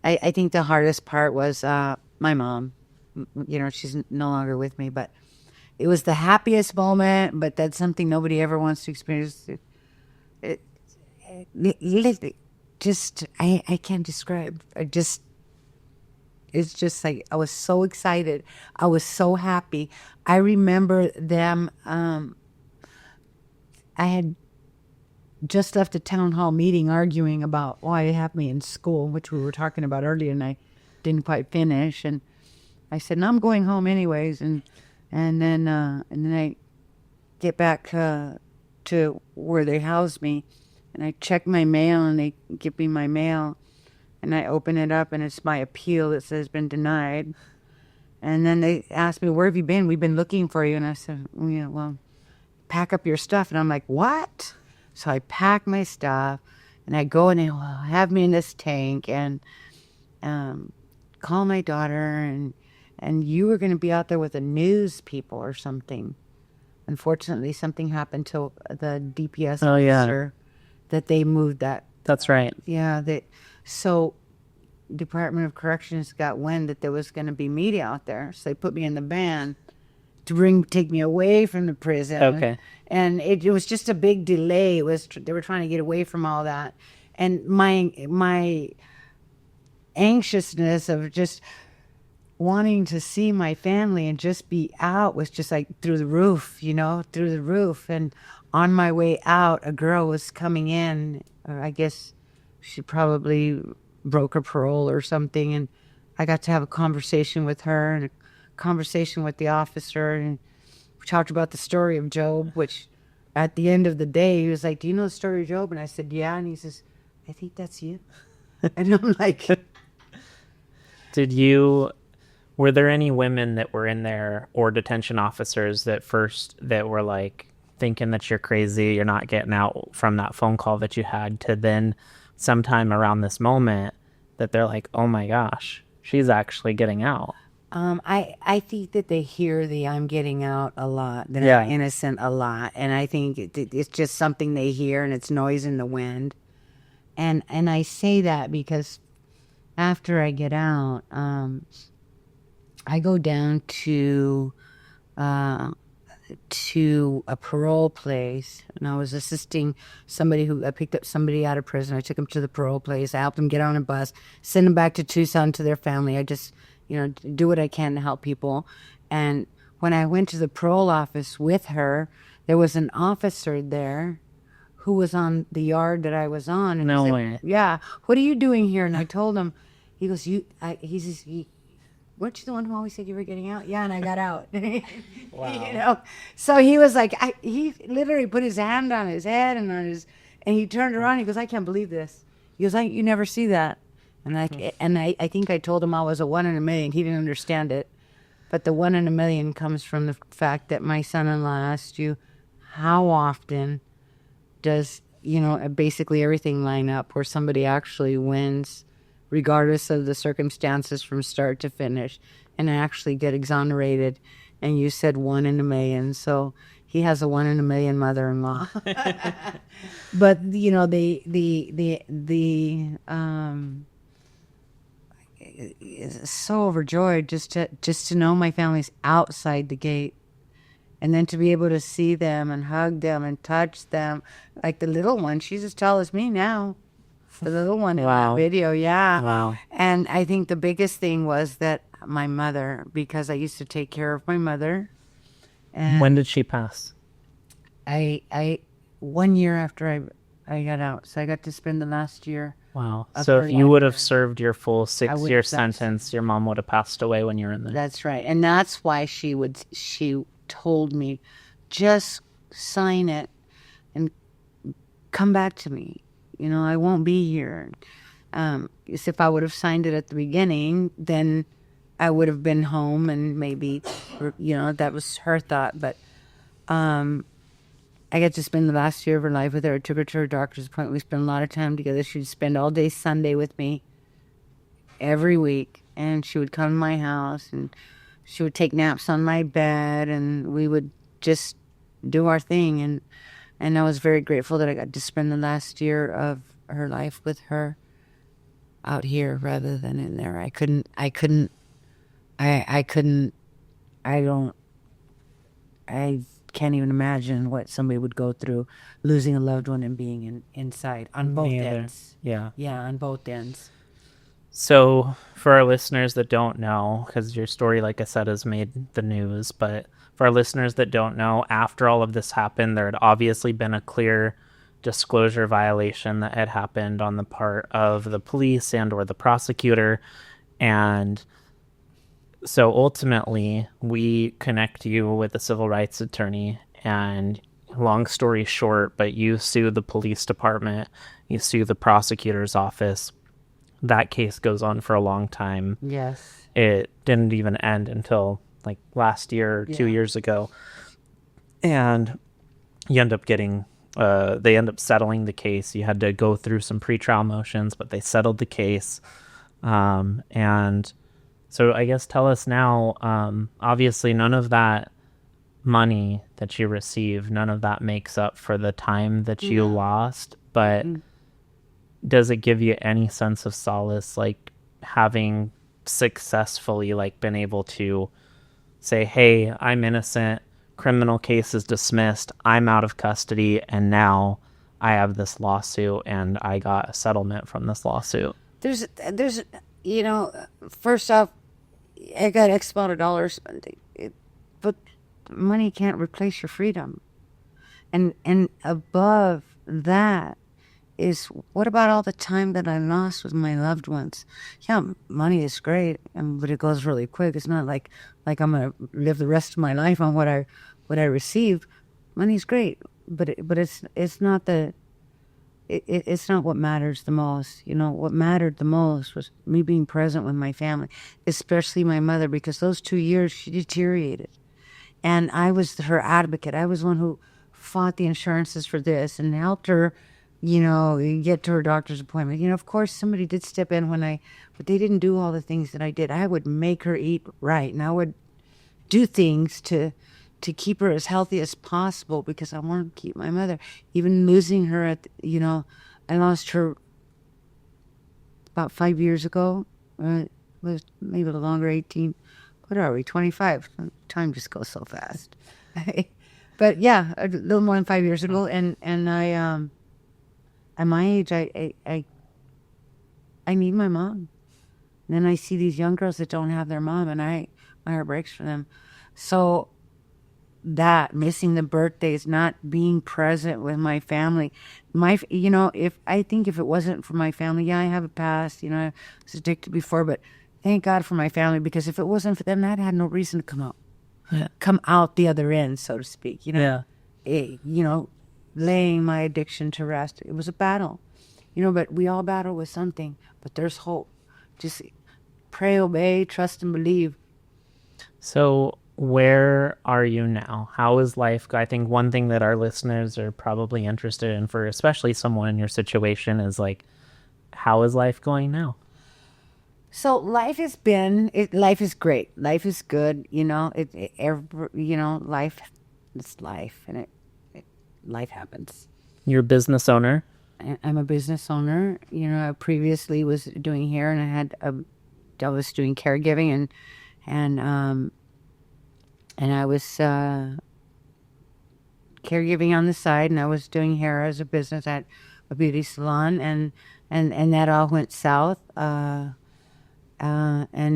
I think the hardest part was my mom. You know, she's no longer with me, but it was the happiest moment, but that's something nobody ever wants to experience. I can't describe. It's just like, I was so excited. I was so happy. I remember them, I had just left a town hall meeting arguing about why it had me in school, which we were talking about earlier, and I didn't quite finish. And I said, "No, I'm going home anyways." And then I get back to where they housed me, and I check my mail, and they give me my mail, and I open it up, and it's my appeal that says been denied. And then they asked me, "Where have you been? We've been looking for you." And I said, "Yeah, well, pack up your stuff." And I'm like, "What?" So I pack my stuff, and I go, and they have me in this tank, and call my daughter, and you were going to be out there with the news people or something. Unfortunately, something happened to the DPS officer that they moved that. That's right. Yeah. So Department of Corrections got wind that there was going to be media out there, so they put me in the van to take me away from the prison. Okay. And it was just a big delay. They were trying to get away from all that. And my anxiousness of just wanting to see my family and just be out was just like through the roof, through the roof. And on my way out, a girl was coming in. I guess she probably broke her parole or something. And I got to have a conversation with her and a conversation with the officer, and we talked about the story of Job, which at the end of the day, he was like, "Do you know the story of Job?" And I said, "Yeah." And he says, "I think that's you." And I'm like, Were there any women that were in there or detention officers that were like thinking that you're crazy, you're not getting out from that phone call that you had, to then sometime around this moment that they're like, oh my gosh, she's actually getting out? I think that they hear the I'm getting out a lot, that Yeah. I'm innocent a lot. And I think it's just something they hear, and it's noise in the wind. And I say that because after I get out, I go down to a parole place, and I was assisting somebody I picked up somebody out of prison. I took them to the parole place. I helped them get on a bus, send them back to Tucson to their family. I just, do what I can to help people. And when I went to the parole office with her, there was an officer there who was on the yard that I was on. And No he said, way. yeah, what are you doing here? And I told him, he goes, weren't you the one who always said you were getting out? Yeah, and I got out. Wow. So he was like, he literally put his hand on his head and and he turned around. He goes, I can't believe this. He goes, you never see that. And I think I told him I was a 1 in a million. He didn't understand it, but the 1 in a million comes from the fact that my son-in-law asked you, how often does basically everything line up where somebody actually wins, regardless of the circumstances from start to finish, and actually get exonerated. And you said 1 in a million, so he has a 1 in a million mother-in-law. But is so overjoyed just to know my family's outside the gate, and then to be able to see them and hug them and touch them, like the little one. She's as tall as me now. The little one in Wow. that video, yeah. Wow. And I think the biggest thing was that my mother, because I used to take care of my mother, and When did she pass? I 1 year after I got out, so I got to spend the last year. Wow. Of So her if you would have life. served your full would 6-year have- sentence, your mom would have passed away when you were in there. That's right. And that's why she told me, just sign it and come back to me. I won't be here. If I would have signed it at the beginning, then I would have been home, and maybe, that was her thought. But I got to spend the last year of her life with her. I took her to her doctor's appointment. We spent a lot of time together. She'd spend all day Sunday with me every week, and she would come to my house, and she would take naps on my bed, and we would just do our thing. And I was very grateful that I got to spend the last year of her life with her out here rather than in there. I can't even imagine what somebody would go through losing a loved one and being inside on both Me either. ends. Yeah. Yeah, on both ends. So for our listeners that don't know, because your story, like I said, has made the news, but for our listeners that don't know, after all of this happened, there had obviously been a clear disclosure violation that had happened on the part of the police and or the prosecutor. And so ultimately, we connect you with a civil rights attorney, and long story short, but you sue the police department, you sue the prosecutor's office. That case goes on for a long time. Yes. It didn't even end until like last year or 2 years ago. And you end up getting, they end up settling the case. You had to go through some pretrial motions, but they settled the case. And so I guess tell us now, obviously none of that money that you receive, none of that makes up for the time that you lost, but does it give you any sense of solace, like having successfully like been able to say, hey, I'm innocent, criminal case is dismissed, I'm out of custody, and now I have this lawsuit and I got a settlement from this lawsuit? There's first off, I got X amount of dollars, but money can't replace your freedom. And above that is, what about all the time that I lost with my loved ones? Yeah, money is great, but it goes really quick. It's not like I'm gonna live the rest of my life on what I receive. Money's great, but it's not the it's not what matters the most. What mattered the most was me being present with my family, especially my mother, because those 2 years she deteriorated. And I was her advocate. I was one who fought the insurances for this and helped her, get to her doctor's appointment. Of course, somebody did step in but they didn't do all the things that I did. I would make her eat right, and I would do things to keep her as healthy as possible because I wanted to keep my mother. Even losing her I lost her about 5 years ago. Was maybe a little longer, 18. What are we, 25? Time just goes so fast. But yeah, a little more than 5 years ago. And I, at my age, I need my mom. And then I see these young girls that don't have their mom, and my heart breaks for them. So that missing the birthdays, not being present with my family, if it wasn't for my family, yeah, I have a past, I was addicted before, but thank God for my family, because if it wasn't for them, that had no reason to come out the other end, so to speak. Laying my addiction to rest. It was a battle, but we all battle with something, but there's hope. Just pray, obey, trust, and believe. So where are you now? How is life? I think one thing that our listeners are probably interested in, for especially someone in your situation, is like, how is life going now? So life is great. Life is good. Life is life, and life happens. You're a business owner. I'm a business owner. I previously was doing hair, and I was doing caregiving, and I was caregiving on the side, and I was doing hair as a business at a beauty salon, and that all went south. And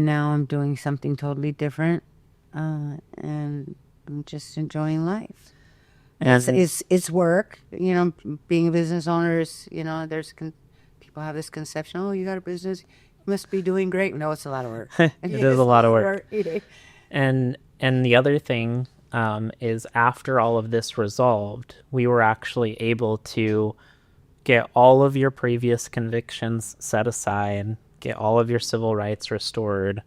now I'm doing something totally different, and I'm just enjoying life. And it's work, being a business owner is, people have this conception, oh, you got a business, you must be doing great. No, it's a lot of work. It is a lot of work. And the other thing is, after all of this resolved, we were actually able to get all of your previous convictions set aside, get all of your civil rights restored,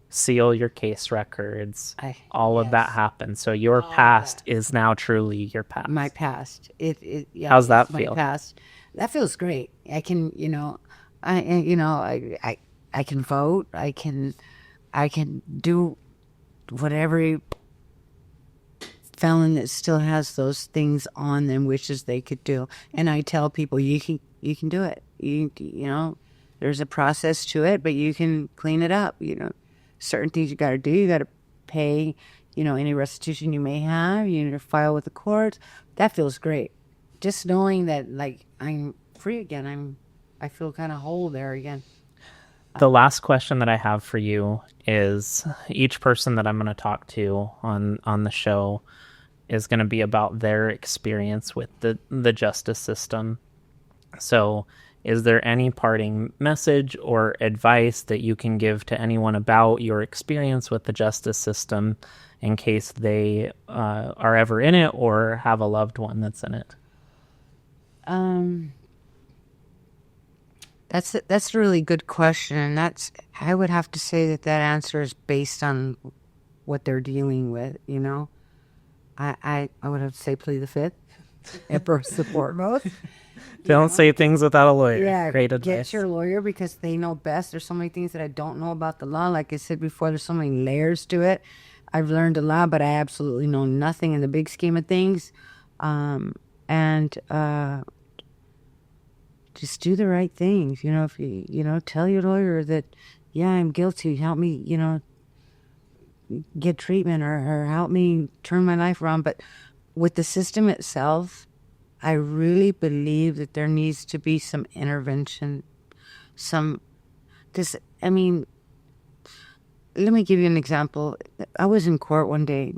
seal your case records. All of that happened. So your past is now truly your past. My past. Yeah. How's that feel? My past. That feels great. I can, I can vote. I can do what every felon that still has those things on them wishes they could do. And I tell people, you can do it. There's a process to it, but you can clean it up. Certain things you got to do. You got to pay, any restitution you may have. You need to file with the courts. That feels great. Just knowing that, like, I'm free again. I feel kind of whole there again. The last question that I have for you is, each person that I'm going to talk to on the show is going to be about their experience with the justice system. So is there any parting message or advice that you can give to anyone about your experience with the justice system, in case they are ever in it or have a loved one that's in it? That's a really good question, and I would have to say that answer is based on what they're dealing with. I would have to say plead the fifth, and support both. Don't say things without a lawyer. Yeah, great advice. Get your lawyer, because they know best. There's so many things that I don't know about the law. Like I said before, there's so many layers to it. I've learned a lot, but I absolutely know nothing in the big scheme of things. Just do the right things. If you, tell your lawyer that, yeah, I'm guilty. Help me, get treatment or help me turn my life around. But with the system itself, I really believe that there needs to be some intervention. Let me give you an example. I was in court one day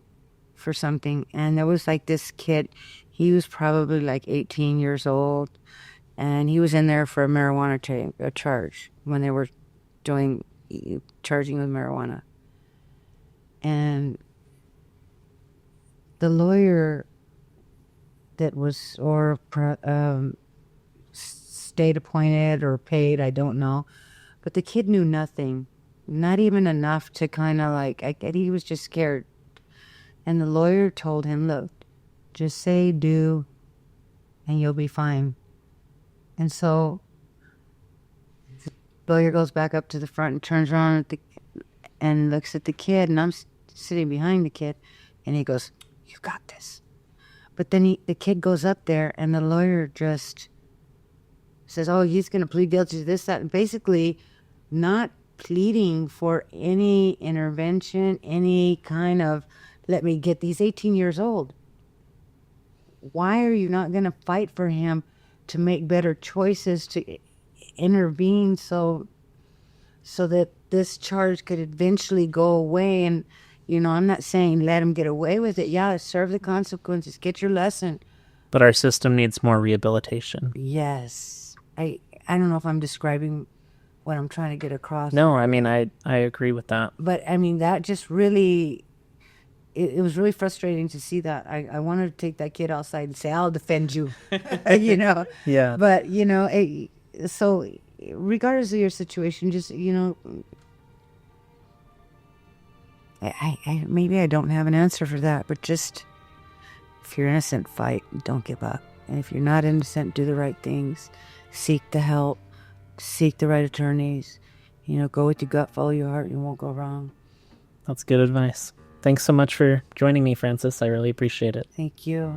for something, and there was like this kid. He was probably like 18 years old, and he was in there for a marijuana charge when they were charging with marijuana. And the lawyer that was date appointed or paid, I don't know. But the kid knew nothing, not even enough to kind of like, he was just scared. And the lawyer told him, look, just say do, and you'll be fine. And so the lawyer goes back up to the front and turns around and looks at the kid, and I'm sitting behind the kid, and he goes, you got this. But then the kid goes up there, and the lawyer just says, oh, he's going to plead guilty to this, that, and basically not pleading for any intervention, any kind of, let me get, these 18 years old. Why are you not going to fight for him to make better choices, to intervene so that this charge could eventually go away? And, you know, I'm not saying let him get away with it. Yeah, serve the consequences, get your lesson. But our system needs more rehabilitation. Yes. I don't know if I'm describing what I'm trying to get across. No, I mean, I agree with that. But, I mean, that just really, it was really frustrating to see that. I wanted to take that kid outside and say, I'll defend you, you know. Yeah. But, you know, so regardless of your situation, just, you know, I maybe I don't have an answer for that, but just, if you're innocent, fight. Don't give up. And if you're not innocent, do the right things. Seek the help. Seek the right attorneys. You know, go with your gut, follow your heart. You won't go wrong. That's good advice. Thanks so much for joining me, Frances. I really appreciate it. Thank you.